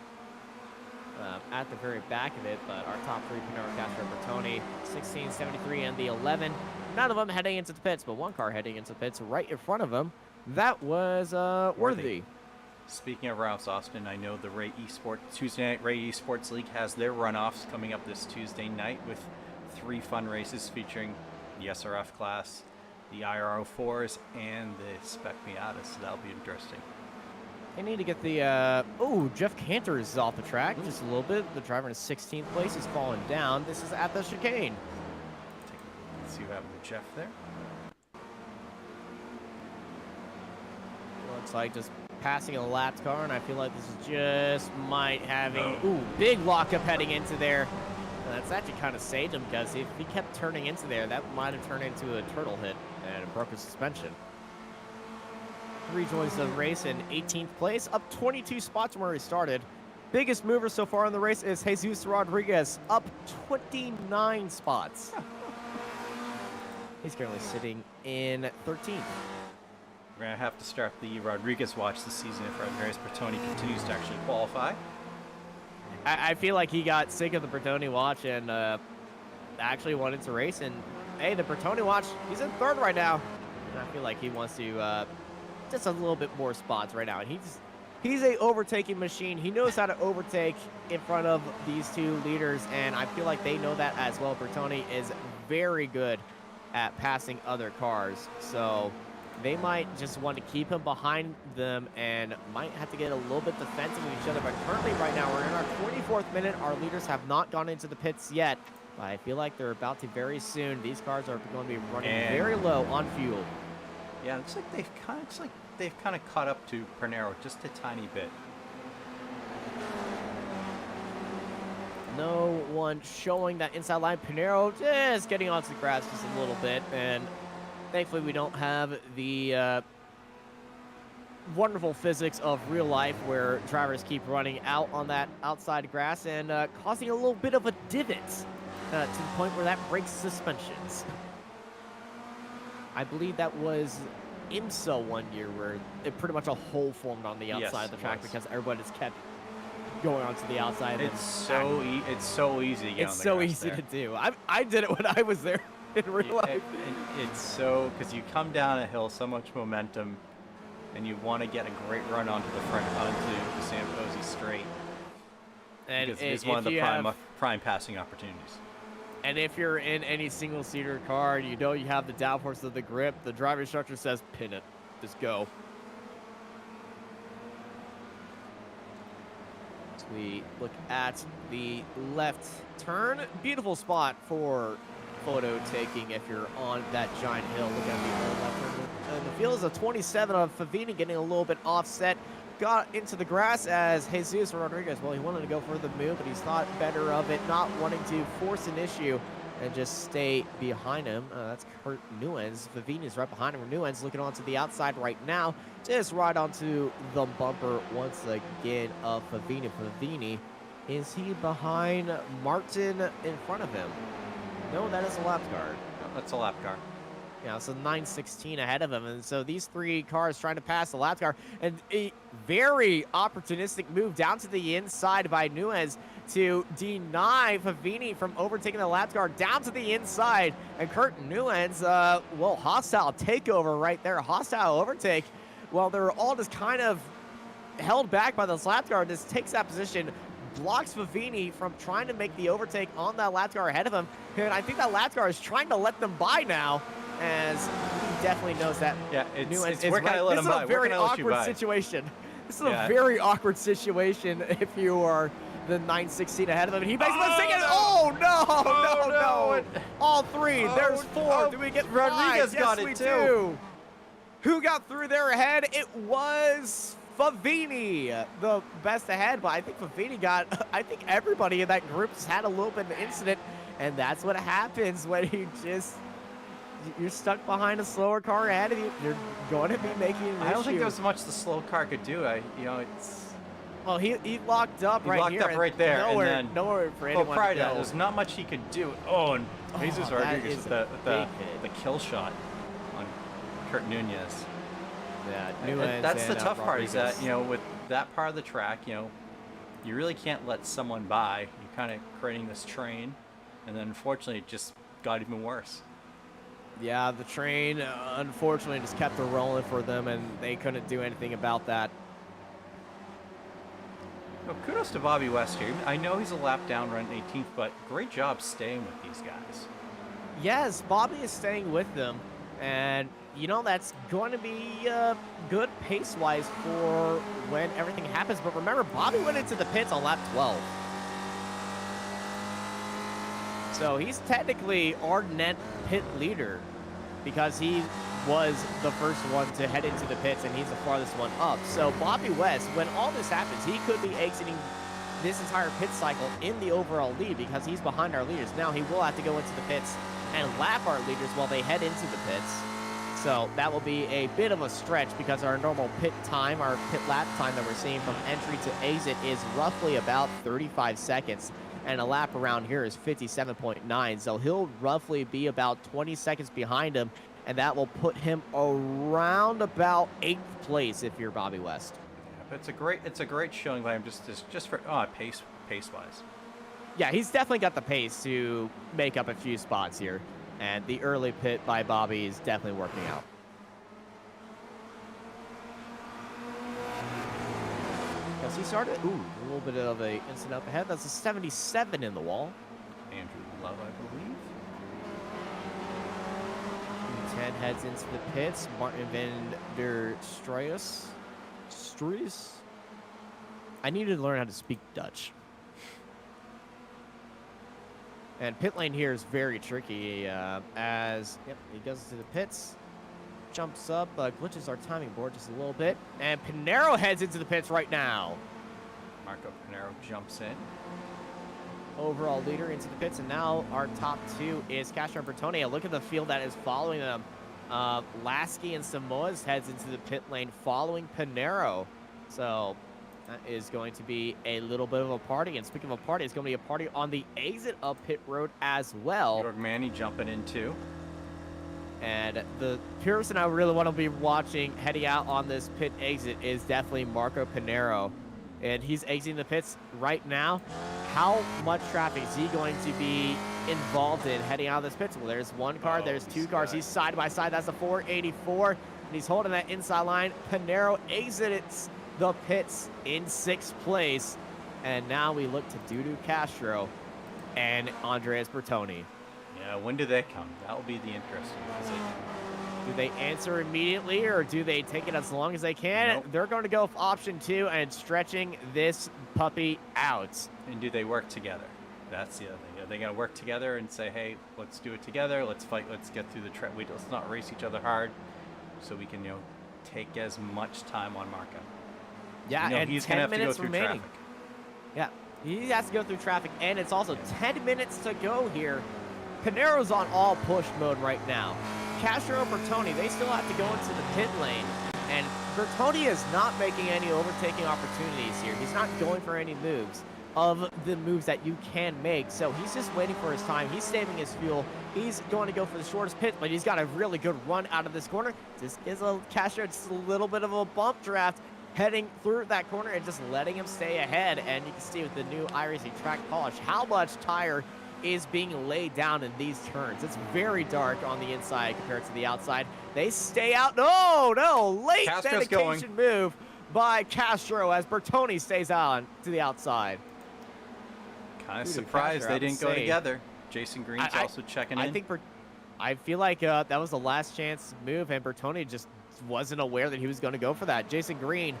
at the very back of it, but our top three, Pernero, Castro, Bertoni, 16, 73, and the 11. None of them heading into the pits, but one car heading into the pits right in front of them. That was Worthy. Speaking of Rouse Austin, I know the Tuesday Night Ray Esports League has their runoffs coming up this Tuesday night with 3 fun races featuring the SRF class, the IRO4s, and the Spec Miata, so that'll be interesting. They need to get the, Jeff Cantor is off the track just a little bit. The driver in 16th place is falling down. This is at the chicane. Let's see what happened to Jeff there. Looks like just passing a lapped car, and I feel like this is just might having, big lockup heading into there. That's actually kind of saved him, because if he kept turning into there, that might have turned into a turtle hit and it broke his suspension. Rejoins the race in 18th place, up 22 spots from where he started. Biggest mover so far in the race is Jesus Rodriguez, up 29 spots. He's currently sitting in 13th. We're going to have to start the Rodriguez watch this season if Andreas Bertoni continues to actually qualify. I feel like he got sick of the Bertoni watch and actually wanted to race. And, hey, the Bertoni watch, he's in 3rd right now. And I feel like he wants to just a little bit more spots right now. And he's a overtaking machine. He knows how to overtake in front of these 2 leaders, and I feel like they know that as well. Bertoni is very good at passing other cars. So they might just want to keep him behind them and might have to get a little bit defensive of each other. But currently right now, we're in our 24th minute. Our leaders have not gone into the pits yet, but I feel like they're about to very soon. These cars are going to be running very low on fuel. Yeah, it looks like they've kind of caught up to Pernero just a tiny bit. No one showing that inside line. Pernero just getting onto the grass just a little bit, and thankfully, we don't have the wonderful physics of real life where drivers keep running out on that outside grass and causing a little bit of a divot to the point where that breaks suspensions. I believe that was IMSA one year where it pretty much a hole formed on the outside of the track because everybody just kept going onto the outside. It's so easy to get on the grass. It's so easy to do. I did it when I was there. In real life. It's so, because you come down a hill, so much momentum, and you want to get a great run onto the front, onto the San Posey straight. And it's one of the prime passing opportunities. And if you're in any single-seater car, you know you have the downforce of the grip, the driver instructor says, pin it, just go. As we look at the left turn, beautiful spot for photo taking if you're on that giant hill. Look at the left turn. And the field is a 27 of Favini getting a little bit offset. Got into the grass as Jesus Rodriguez. Well, he wanted to go for the move, but he's thought better of it, not wanting to force an issue and just stay behind him. That's Kurt Newens. Favini's right behind him. Newens looking onto the outside right now. Just right onto the bumper once again of Favini. Favini, is he behind Martin in front of him? No, that is a lap car. No, that's a lap car. Yeah, so 916 ahead of him. And so these 3 cars trying to pass the lap car. And a very opportunistic move down to the inside by Nuez to deny Favini from overtaking the lap car down to the inside. And Kurt Nuez, hostile takeover right there. Hostile overtake. Well, they're all just kind of held back by this lap car. This takes that position, blocks Favini from trying to make the overtake on that lap car ahead of him. And I think that lap car is trying to let them by now, as he definitely knows that. Yeah, it's Nuance we're is gonna let him by. This is a very awkward situation. This is a very awkward situation if you are the 9-16 ahead of him. And he makes a mistake. Oh, no. All three. There's four. Do we get Rodriguez? Yes, got we it too. do. Who got through there ahead? It was Favini, the best ahead. But I think Favini got, I think everybody in that group has had a little bit of an incident. And that's what happens when you're stuck behind a slower car ahead of you. You're going to be making an I don't think issue. there was much the slow car could do. It's... Well, he locked up right here. He locked up right there. Nowhere for anyone prior to to that, go. there's not much he could do. Oh, and Jesus Rodriguez with the kill shot on Kurt Nunez. Yeah, that's the tough part is that, with that part of the track, you really can't let someone by. You're kind of creating this train, and then unfortunately it just got even worse. Yeah, the train, unfortunately, just kept it rolling for them, and they couldn't do anything about that. Well, kudos to Bobby West here. I know he's a lap down running 18th, but great job staying with these guys. Yes, Bobby is staying with them, and, that's going to be good pace-wise for when everything happens. But remember, Bobby went into the pits on lap 12. So he's technically our net pit leader because he was the first one to head into the pits, and he's the farthest one up. So Bobby West, when all this happens, he could be exiting this entire pit cycle in the overall lead because he's behind our leaders. Now he will have to go into the pits and lap our leaders while they head into the pits. So that will be a bit of a stretch because our normal pit time, our pit lap time that we're seeing from entry to exit is roughly about 35 seconds. And a lap around here is 57.9. So he'll roughly be about 20 seconds behind him. And that will put him around about 8th place if you're Bobby West. Yeah, but it's a great showing by him just for pace wise. Yeah, he's definitely got the pace to make up a few spots here. And the early pit by Bobby is definitely working out. Because he started, a little bit of a incident up ahead. That's a 77 in the wall. Andrew Love, I believe. 10 heads into the pits. Martin van der Struijs. I need to learn how to speak Dutch. And pit lane here is very tricky as he goes to the pits, jumps up, glitches our timing board just a little bit, and Pinero heads into the pits right now. Marco Pinero jumps in. Overall leader into the pits, and now our top two is Castro and Bertone. Look at the field that is following them. Lasky and Samoas heads into the pit lane following Pinero. So that is going to be a little bit of a party. And speaking of a party, it's going to be a party on the exit of pit road as well. Georg Manny jumping in too. And the person I really want to be watching heading out on this pit exit is definitely Marco Pinero. And he's exiting the pits right now. How much traffic is he going to be involved in heading out of this pit? Well, there's one car, there's two cars. He's side by side. That's a 484. And he's holding that inside line. Pinero exits the pits in 6th place. And now we look to Dudu Castro and Andreas Bertone. Yeah, when do they come? That will be the interesting visit. Do they answer immediately, or do they take it as long as they can? Nope. They're going to go for option 2 and stretching this puppy out. And do they work together? That's the other thing. Are they going to work together and say, hey, let's do it together. Let's fight. Let's get through the track. Let's not race each other hard so we can, take as much time on Marco. Yeah, and he's 10 going to have minutes to go through remaining. traffic. Yeah, he has to go through traffic, and it's also 10 minutes to go here. Pinero's on all push mode right now. Castro and Bertone, they still have to go into the pit lane, and Bertone is not making any overtaking opportunities here. He's not going for any moves of the moves that you can make, so he's just waiting for his time. He's saving his fuel. He's going to go for the shortest pit, but he's got a really good run out of this corner. This is Castro, just a little bit of a bump draft heading through that corner and just letting him stay ahead. And you can see with the new iRacing track polish how much tire is being laid down in these turns. It's very dark on the inside compared to the outside. They stay out. No, late Castro's dedication move by Castro as Bertone stays on to the outside. Kind of surprised Castro, they didn't go together. Jason Green's also checking in. I feel like that was the last chance move, and Bertone just wasn't aware that he was going to go for that. Jason Green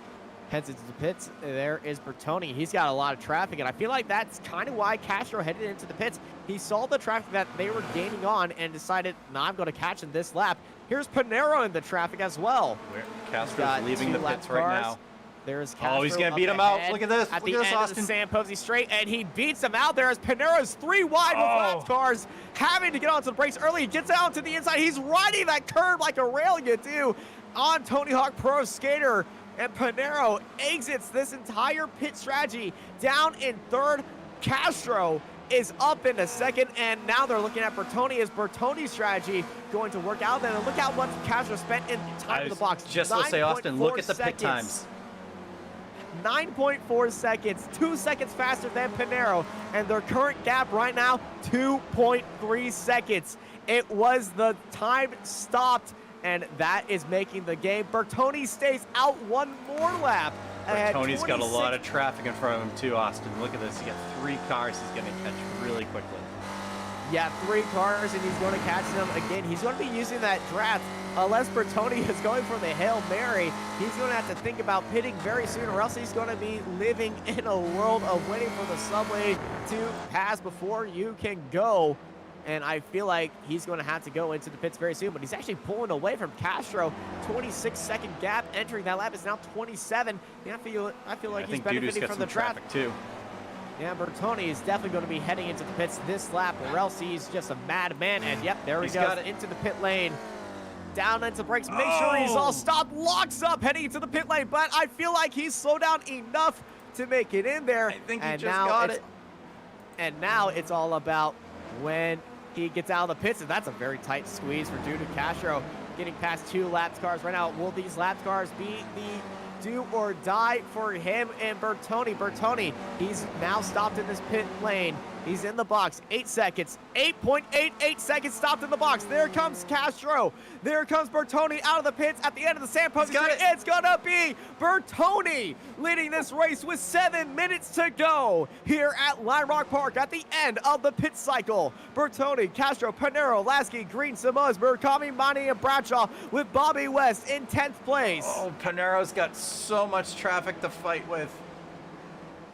heads into the pits. There is Bertoni. He's got a lot of traffic, and I feel like that's kind of why Castro headed into the pits. He saw the traffic that they were gaining on and decided, nah, I'm going to catch in this lap. Here's Panero in the traffic as well. Castro's leaving the pits right now. There's Castro. Oh, he's going to beat him out. Look at this. At Look the at this, end Austin. of the Sam Posey straight, and he beats him out there as Panero's 3 wide with lap cars, having to get onto the brakes early. He gets out to the inside. He's riding that curve like a rail you do on Tony Hawk Pro Skater. And Panero exits this entire pit strategy down in third. Castro is up in a second, and now they're looking at Bertoni. Is Bertoni's strategy going to work out? Then look how much Castro spent in time in the box. Just to say, Austin, look at the pit times. 9.4 seconds, 2 seconds faster than Panero, and their current gap right now, 2.3 seconds. It was the time stopped, and that is making the game. Bertoni stays out one more lap. Bertoni's got a lot of traffic in front of him too, Austin. Look at this. He got 3 cars he's going to catch really quickly. Yeah, 3 cars, and he's going to catch them again. He's going to be using that draft. Unless Bertoni is going for the Hail Mary, he's going to have to think about pitting very soon, or else he's going to be living in a world of waiting for the subway to pass before you can go. And I feel like he's going to have to go into the pits very soon, but he's actually pulling away from Castro. 26-second gap entering that lap is now 27. Yeah, I feel like he's benefiting from the traffic too. Yeah, Bertoni is definitely going to be heading into the pits this lap, or else he's just a madman. And yep, there he goes into the pit lane. Down into the brakes. Make sure he's all stopped. Locks up heading into the pit lane, but I feel like he's slowed down enough to make it in there. I think he just got it. And now it's all about when he gets out of the pits, and that's a very tight squeeze for Dudu Castro getting past 2 laps cars right now. Will these laps cars be the do or die for him and Bertoni? Bertoni, he's now stopped in this pit lane. He's in the box. 8 seconds. 8.88 seconds stopped in the box. There comes Castro. There comes Bertoni out of the pits at the end of the sand post. It's going to be Bertoni leading this race with 7 minutes to go here at Lime Rock Park at the end of the pit cycle. Bertoni, Castro, Panero, Lasky, Green, Samoas, Murakami, Monty, and Bradshaw with Bobby West in 10th place. Oh, Panero's got so much traffic to fight with.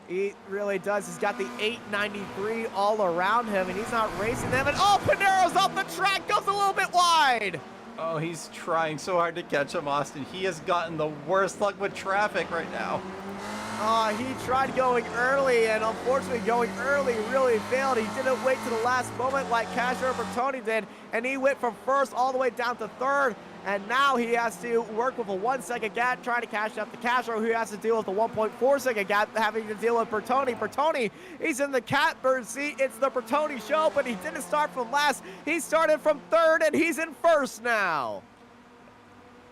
He really does. He's got the 893 all around him, and he's not racing them. And oh, Panero's off the track, goes a little bit wide. Oh, he's trying so hard to catch him, Austin. He has gotten the worst luck with traffic right now. He tried going early, and unfortunately going early really failed. He didn't wait to the last moment like Castro Bertoni did, and he went from first all the way down to third. And now he has to work with a 1-second gap, trying to catch up to Castro, who has to deal with a 1.4-second gap, having to deal with Bertoni. Bertoni, he's in the catbird seat. It's the Bertoni show, but he didn't start from last. He started from third, and he's in first now.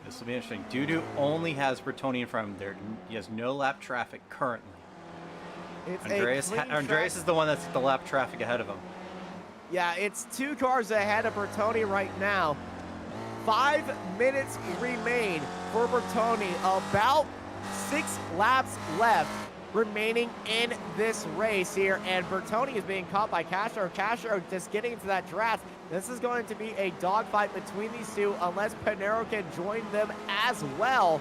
This will be interesting. Dudu only has Bertoni in front of him. There, he has no lap traffic currently. Andreas is the one that's the lap traffic ahead of him. Yeah, it's 2 cars ahead of Bertoni right now. 5 minutes remain for Bertoni. About 6 laps left remaining in this race here. And Bertoni is being caught by Castro. Castro just getting into that draft. This is going to be a dogfight between these two unless Panero can join them as well,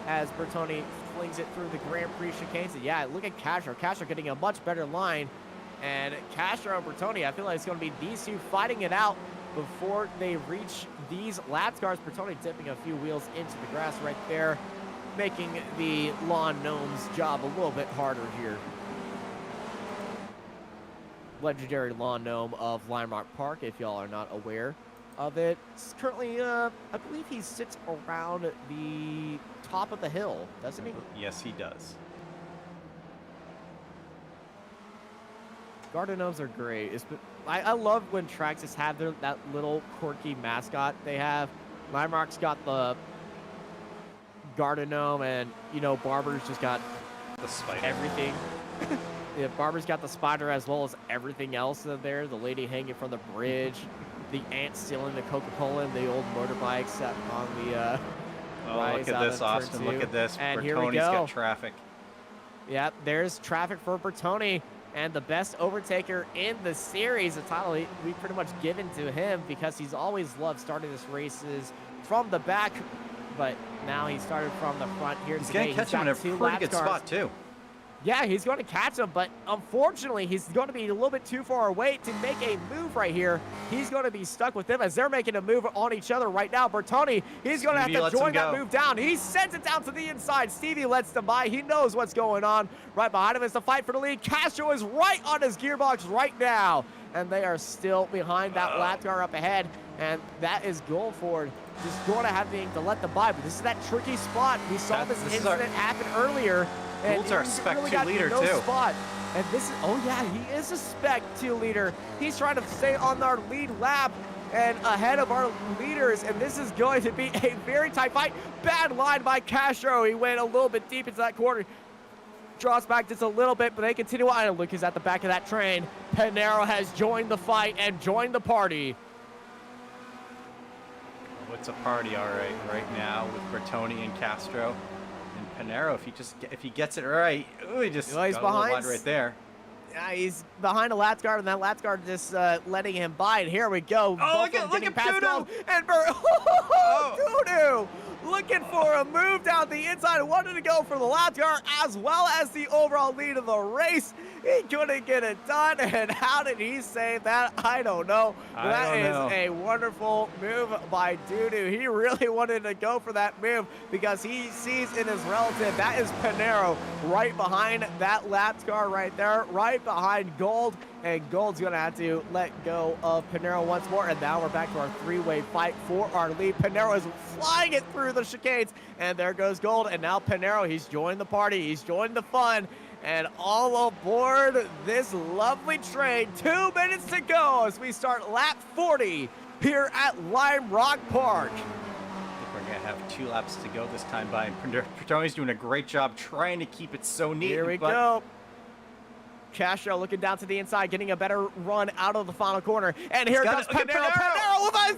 as Bertoni flings it through the Grand Prix chicanes. And yeah, look at Castro. Castro getting a much better line. And Castro and Bertoni, I feel like it's going to be these two fighting it out before they reach these lap cars. Bertoni dipping a few wheels into the grass right there, making the lawn gnome's job a little bit harder here. Legendary lawn gnome of Lime Rock Park, if y'all are not aware of it. It's currently, I believe he sits around the top of the hill, doesn't he? Yes, he does. Garden gnomes are great. I love when tracks just have that little quirky mascot they have. Lime Rock's got the garden gnome, and you know, Barber's just got the spider. Everything. Yeah, Barber's got the spider as well as everything else in there. The lady hanging from the bridge, the ant stealing the Coca-Cola, and the old motorbikes on the. Oh, look at this, Austin! Look at this. And here we Bertoni's go. got traffic. Yep, there's traffic for Bertoni. And the best overtaker in the series, the title we pretty much given to him because he's always loved starting his races from the back. but now he started from the front here He's today. going to catch him in a pretty good spot, too. Yeah, he's going to catch him, but unfortunately, he's going to be a little bit too far away to make a move right here. He's going to be stuck with them as they're making a move on each other right now. Bertoni, he's going to have to join that move down. He sends it down to the inside. Stevie lets them by. He knows what's going on. Right behind him is the fight for the lead. Castro is right on his gearbox right now, and they are still behind that lap car up ahead, and that is Goldford just going to have to let them by. But this is that tricky spot. We saw this incident happen earlier. Gold's our Spec 2 leader, too. Spot. And this is, oh yeah, he is a Spec 2 leader. He's trying to stay on our lead lap and ahead of our leaders, and this is going to be a very tight fight. Bad line by Castro. He went a little bit deep into that corner. Draws back just a little bit, but they continue on. And Luke is at the back of that train. Pinero has joined the fight and joined the party. Oh, it's a party, all right now with Bertoni and Castro. Pinero, if he gets it right, he just got a little wide right there. Yeah, he's behind a lat guard, and that lat guard just letting him by. And here we go. Oh, look at Dudu! And Dudu looking for a move down the inside. Wanted to go for the lat guard as well as the overall lead of the race. He couldn't get it done, and how did he save that? I don't know. That is a wonderful move by Dudu. He really wanted to go for that move because he sees in his relative, that is Pinero, right behind that lap car right there, right behind Gold, and Gold's going to have to let go of Pinero once more, and now we're back to our three-way fight for our lead. Pinero is flying it through the chicanes, and there goes Gold, and now Pinero, he's joined the party, he's joined the fun, and all aboard this lovely train. 2 minutes to go as we start lap 40 here at Lime Rock Park. I think we're going to have 2 laps to go this time by. Bertoni's doing a great job trying to keep it so neat. Here we go. Castro looking down to the inside, getting a better run out of the final corner. And here comes Pinero. Pinero with a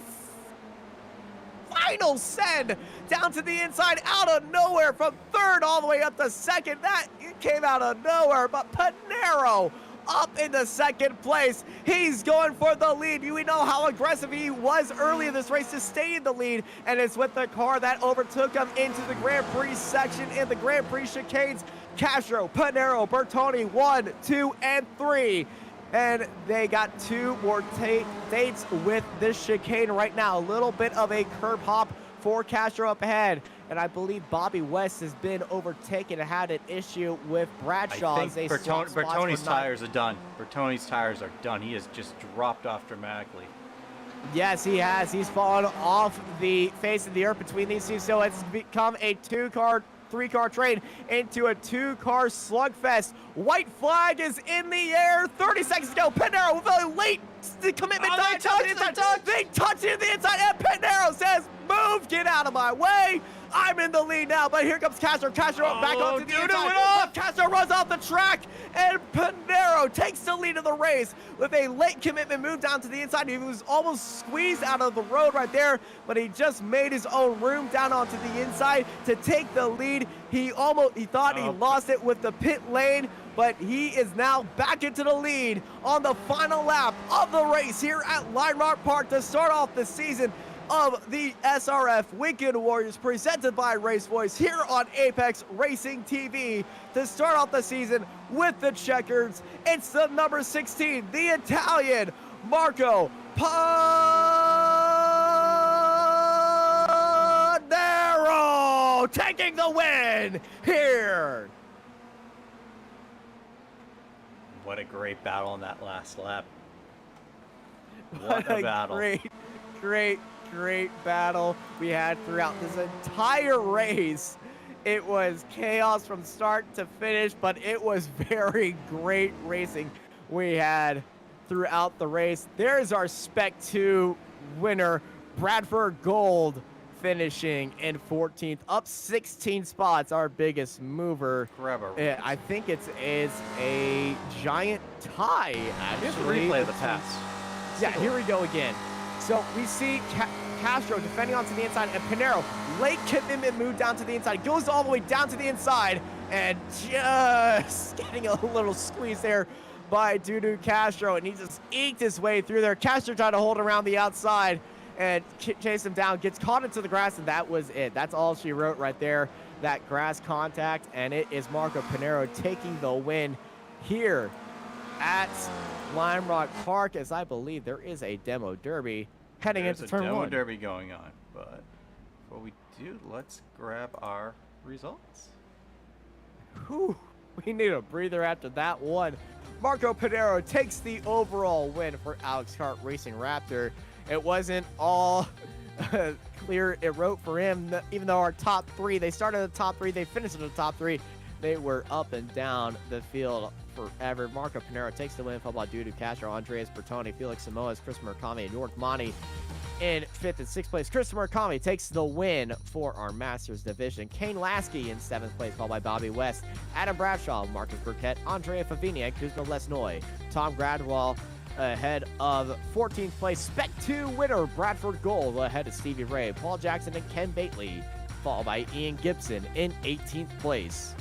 final send down to the inside, out of nowhere from third all the way up to second. That came out of nowhere, but Pinero up into second place. He's going for the lead. We know how aggressive he was early in this race to stay in the lead, and it's with the car that overtook him into the Grand Prix section in the Grand Prix chicanes. Castro, Pinero, Bertoni, 1, 2, and 3. And they got 2 more dates with this chicane right now. A little bit of a curb hop for Castro up ahead. And I believe Bobby West has been overtaken and had an issue with Bradshaw. I think Bertoni's tires are done. Bertoni's tires are done. He has just dropped off dramatically. Yes, he has. He's fallen off the face of the earth between these two. So it's become a 3-car train into a 2-car slugfest. White flag is in the air. 30 seconds to go. Pinero with a late commitment. They touch it to the inside, and Pinero says, "Move, get out of my way. I'm in the lead now." But here comes Castro. Castro back onto the inside. Castro runs off the track, and Pinero takes the lead of the race with a late commitment move down to the inside. He was almost squeezed out of the road right there, but he just made his own room down onto the inside to take the lead. He thought he lost it with the pit lane, but he is now back into the lead on the final lap of the race here at Lime Rock Park to start off the season of the SRF Weekend Warriors, presented by RaceVoice here on Apex Racing TV. To start off the season with the checkers, it's the number 16, the Italian Marco Panero, taking the win here. What a great battle on that last lap. What a battle. Great battle we had throughout this entire race. It was chaos from start to finish, but it was very great racing we had throughout the race. There's our Spec 2 winner, Bradford Gold, finishing in 14th, up 16 spots, our biggest mover. I think it's a giant tie, actually. Here's a replay of the pass. Yeah, here we go again. So we see Castro defending onto the inside, and Pinero, late commitment move down to the inside, goes all the way down to the inside, and just getting a little squeeze there by Dudu Castro, and he just eked his way through there. Castro trying to hold around the outside, and chase him down, gets caught into the grass, and that was it. That's all she wrote right there, that grass contact, and it is Marco Pinero taking the win here at Lime Rock Park, as I believe there is a demo derby heading into turn 1. There's a demo derby going on, but before we do, let's grab our results. Whew, we need a breather after that one. Marco Pinero takes the overall win for Alex Kart Racing Raptor. It wasn't all clear it wrote for him, even though our top 3, they started at the top 3, they finished in the top 3. They were up and down the field forever. Marco Pinero takes the win, followed by Dudu Castro, Andreas Bertoni, Felix Samoas, Chris Murakami, and York Monty in 5th and 6th place. Chris Murakami takes the win for our Masters division. Kane Lasky in 7th place, followed by Bobby West, Adam Bradshaw, Marcus Burkett, Andrea Favini, and Kuzma Lesnoy. Tom Gradwell ahead of 14th place. Spec 2 winner Bradford Gold ahead of Stevie Ray, Paul Jackson, and Ken Bately, followed by Ian Gibson in 18th place.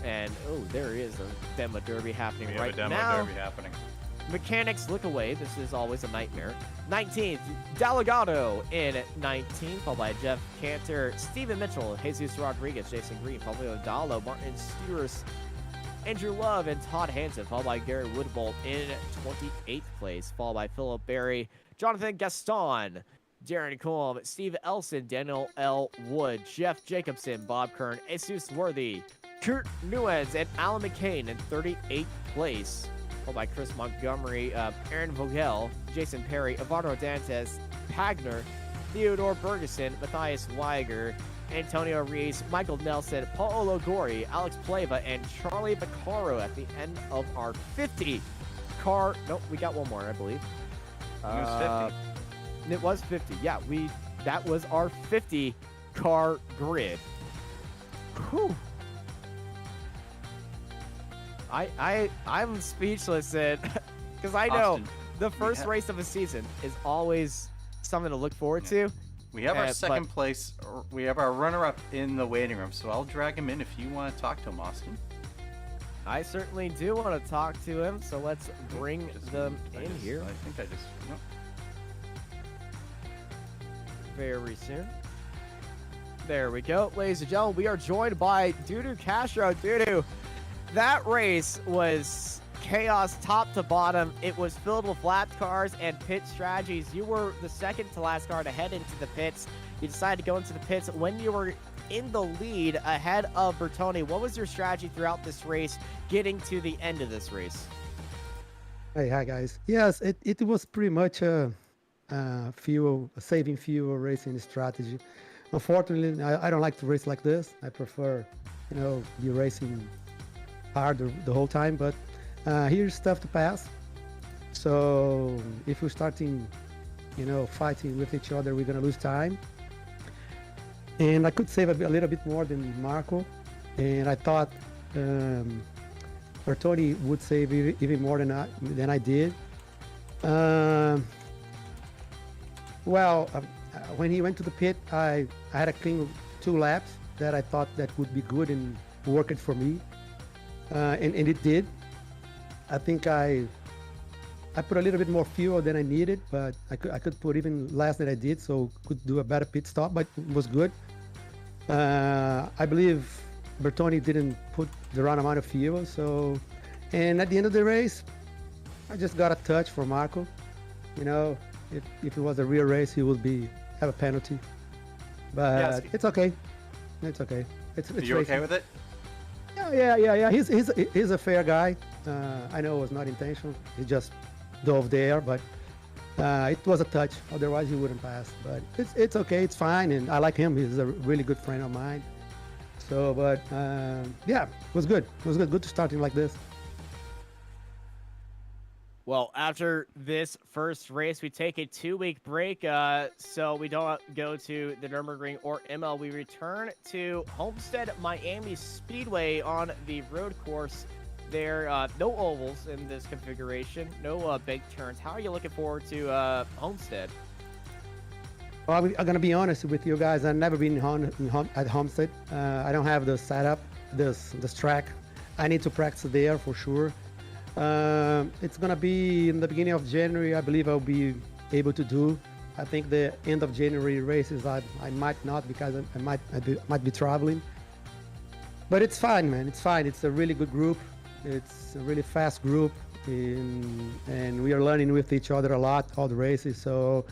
And, oh, there is a demo derby happening right now. We have a demo derby happening. Mechanics look away. This is always a nightmare. 19th, Delgado in 19th, followed by Jeff Cantor, Steven Mitchell, Jesus Rodriguez, Jason Green, Pablo Dallo, Martin Stewart, Andrew Love, and Todd Hansen, followed by Gary Woodbolt in 28th place, followed by Philip Berry, Jonathan Gaston, Darren Colm, Steve Elson, Daniel L. Wood, Jeff Jacobson, Bob Kern, Jesus Worthy, Kurt Nuez, and Alan McCain in 38th place, followed by Chris Montgomery, Aaron Vogel, Jason Perry, Eduardo Dantes, Pagner, Theodore Bergeson, Matthias Weiger, Antonio Rees, Michael Nelson, Paolo Gori, Alex Pleva, and Charlie Vaccaro at the end of our 50 car. Nope, we got one more, I believe. It was 50. It was 50. Yeah, that was our 50 car grid. Whew. I'm speechless because I know Austin, the first race of a season is always something to look forward to. We have our second place. We have our runner-up in the waiting room, so I'll drag him in if you want to talk to him, Austin. I certainly do want to talk to him, so let's bring them in here. I think I just. No. Very soon. There we go. Ladies and gentlemen, we are joined by Dudu Castro. Dudu, that race was chaos top to bottom. It was filled with lap cars and pit strategies. You were the second to last car to head into the pits. You decided to go into the pits when you were in the lead ahead of Bertoni. What was your strategy throughout this race, getting to the end of this race? Hey, hi guys. Yes, it was pretty much a saving fuel racing strategy. Unfortunately, I don't like to race like this. I prefer, be racing hard the whole time. But here's stuff to pass. So if we're starting, fighting with each other, we're gonna lose time. And I could save a little bit more than Marco, and I thought Bertoni would save even more than I did. When he went to the pit, I had a clean 2 laps that I thought that would be good and work it for me, and it did. I think I put a little bit more fuel than I needed, but I could put even less than I did, so could do a better pit stop, but it was good. I believe Bertoni didn't put the right amount of fuel, and at the end of the race, I just got a touch for Marco. If it was a real race, he would have a penalty, but it's okay. It's okay. It's Are you racing. okay with it? Yeah. He's a fair guy. I know it was not intentional. He just dove there, but it was a touch. Otherwise, he wouldn't pass. But it's okay. It's fine, and I like him. He's a really good friend of mine. So, but it was good. It was good. Good to starting like this. Well, after this first race, we take a 2-week break, so we don't go to the Nürburgring or ML. We return to Homestead Miami Speedway on the road course there. No ovals in this configuration, no big turns. How are you looking forward to Homestead? Well, I'm gonna be honest with you guys. I've never been at Homestead. I don't have the setup, this track. I need to practice there for sure. It's gonna be in the beginning of January. I believe I'll be able to do I think the end of January races, I might not because I might be traveling. But it's fine, man. It's fine. It's a really good group. It's a really fast group, and we are learning with each other a lot, all the races. So,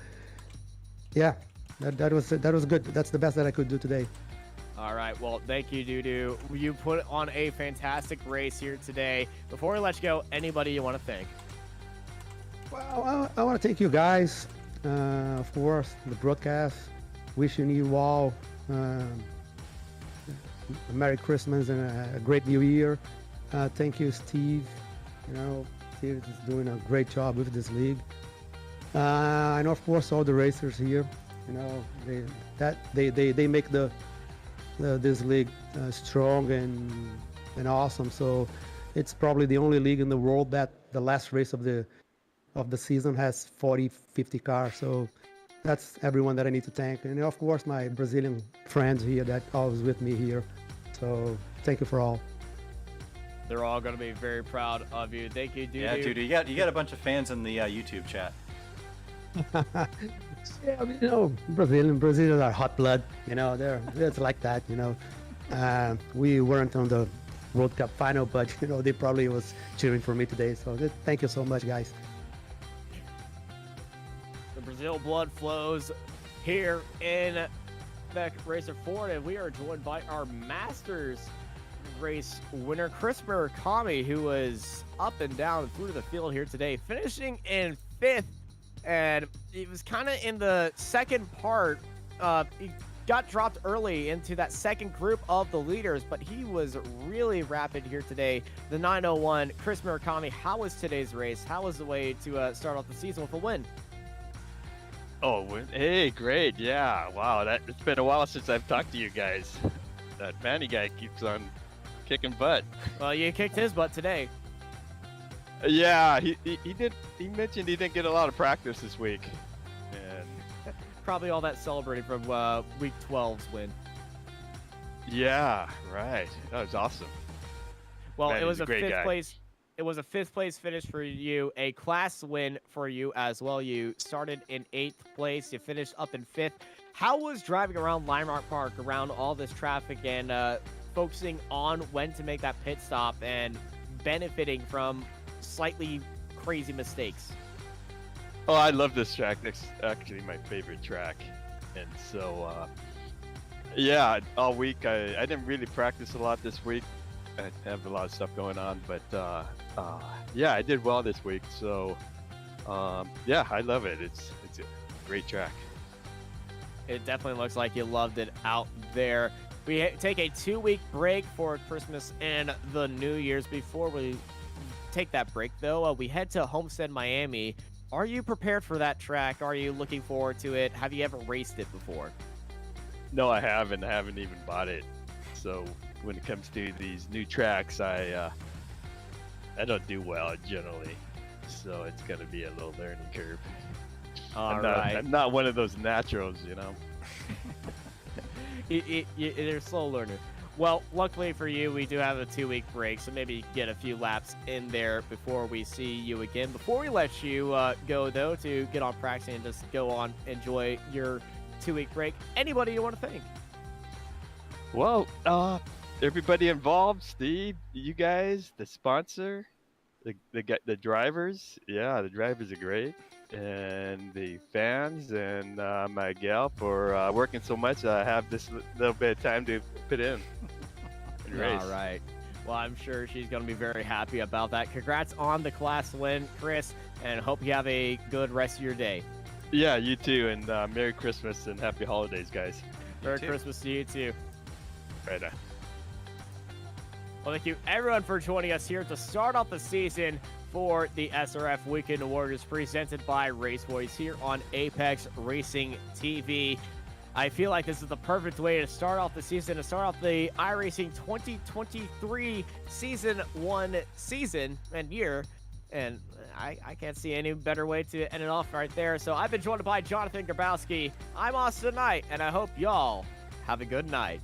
yeah, that was good. That's the best that I could do today. All right, well, thank you, Dudu. You put on a fantastic race here today. Before we let you go, anybody you want to thank? Well, I want to thank you guys, of course, the broadcast. Wishing you all a Merry Christmas and a great New Year. Thank you, Steve. You know, Steve is doing a great job with this league. And of course, all the racers here. You know, they make this league strong and awesome. So it's probably the only league in the world that the last race of the season has 40-50 cars. So that's everyone that I need to thank, and of course my Brazilian friends here that always with me here. So thank you for all. They're all going to be very proud of you. Thank you, Dudu. Yeah, Dudu, you got a bunch of fans in the YouTube chat. Yeah, I mean, you know, Brazilians are hot blood. You know, it's like that. You know, we weren't on the World Cup final, but you know, they probably was cheering for me today. So thank you so much, guys. The Brazil blood flows here in Beck Racer Ford, and we are joined by our Masters race winner, Chris Murakami, who was up and down through the field here today, finishing in 5th. And it was kind of in the second part. He got dropped early into that second group of the leaders, but he was really rapid here today. The 901, Chris Murakami, how was today's race? How was the way to start off the season with a win? Oh, hey, great. Yeah, wow. It's been a while since I've talked to you guys. That Manny guy keeps on kicking butt. Well, you kicked his butt today. Yeah, he did. He mentioned he didn't get a lot of practice this week, and probably all that celebrating from week 12's win. Yeah, right. That was awesome. Well, Man, it was he's a a great fifth guy. place. It was a 5th place finish for you, a class win for you as well. You started in 8th place. You finished up in 5th. How was driving around Lime Rock Park, around all this traffic, and focusing on when to make that pit stop and benefiting from slightly crazy mistakes? Oh, I love this track. It's actually my favorite track. And so, yeah, all week I didn't really practice a lot this week. I have a lot of stuff going on, but yeah, I did well this week. So, yeah, I love it. It's a great track. It definitely looks like you loved it out there. We take a 2-week break for Christmas and the New Year's. Before we take that break, though, we head to Homestead, Miami. Are you prepared for that track? Are you looking forward to it? Have you ever raced it before? No, I haven't. I haven't even bought it. So when it comes to these new tracks, I don't do well generally. So it's gonna be a little learning curve. I'm not one of those naturals, you know. You're a slow learner. Well, luckily for you, we do have a 2-week break, so maybe you can get a few laps in there before we see you again. Before we let you go, though, to get on practicing and just go on, enjoy your 2-week break, anybody you want to thank? Well, everybody involved, Steve, you guys, the sponsor, the drivers. Yeah, the drivers are great. And the fans and my gal for working so much. I have this little bit of time to put in and race. All right. Well, I'm sure she's going to be very happy about that. Congrats on the class win, Chris, and hope you have a good rest of your day. Yeah, you too. And Merry Christmas and Happy Holidays, guys. Merry Christmas to you, too. Right on. Well, thank you, everyone, for joining us here to start off the season for the SRF Weekend Warriors, presented by RaceVoice here on Apex Racing TV. I feel like this is the perfect way to start off the season, to start off the iRacing 2023 Season 1 season and year. And I can't see any better way to end it off right there. So I've been joined by Jonathan Grabowski. I'm Austin Knight, and I hope y'all have a good night.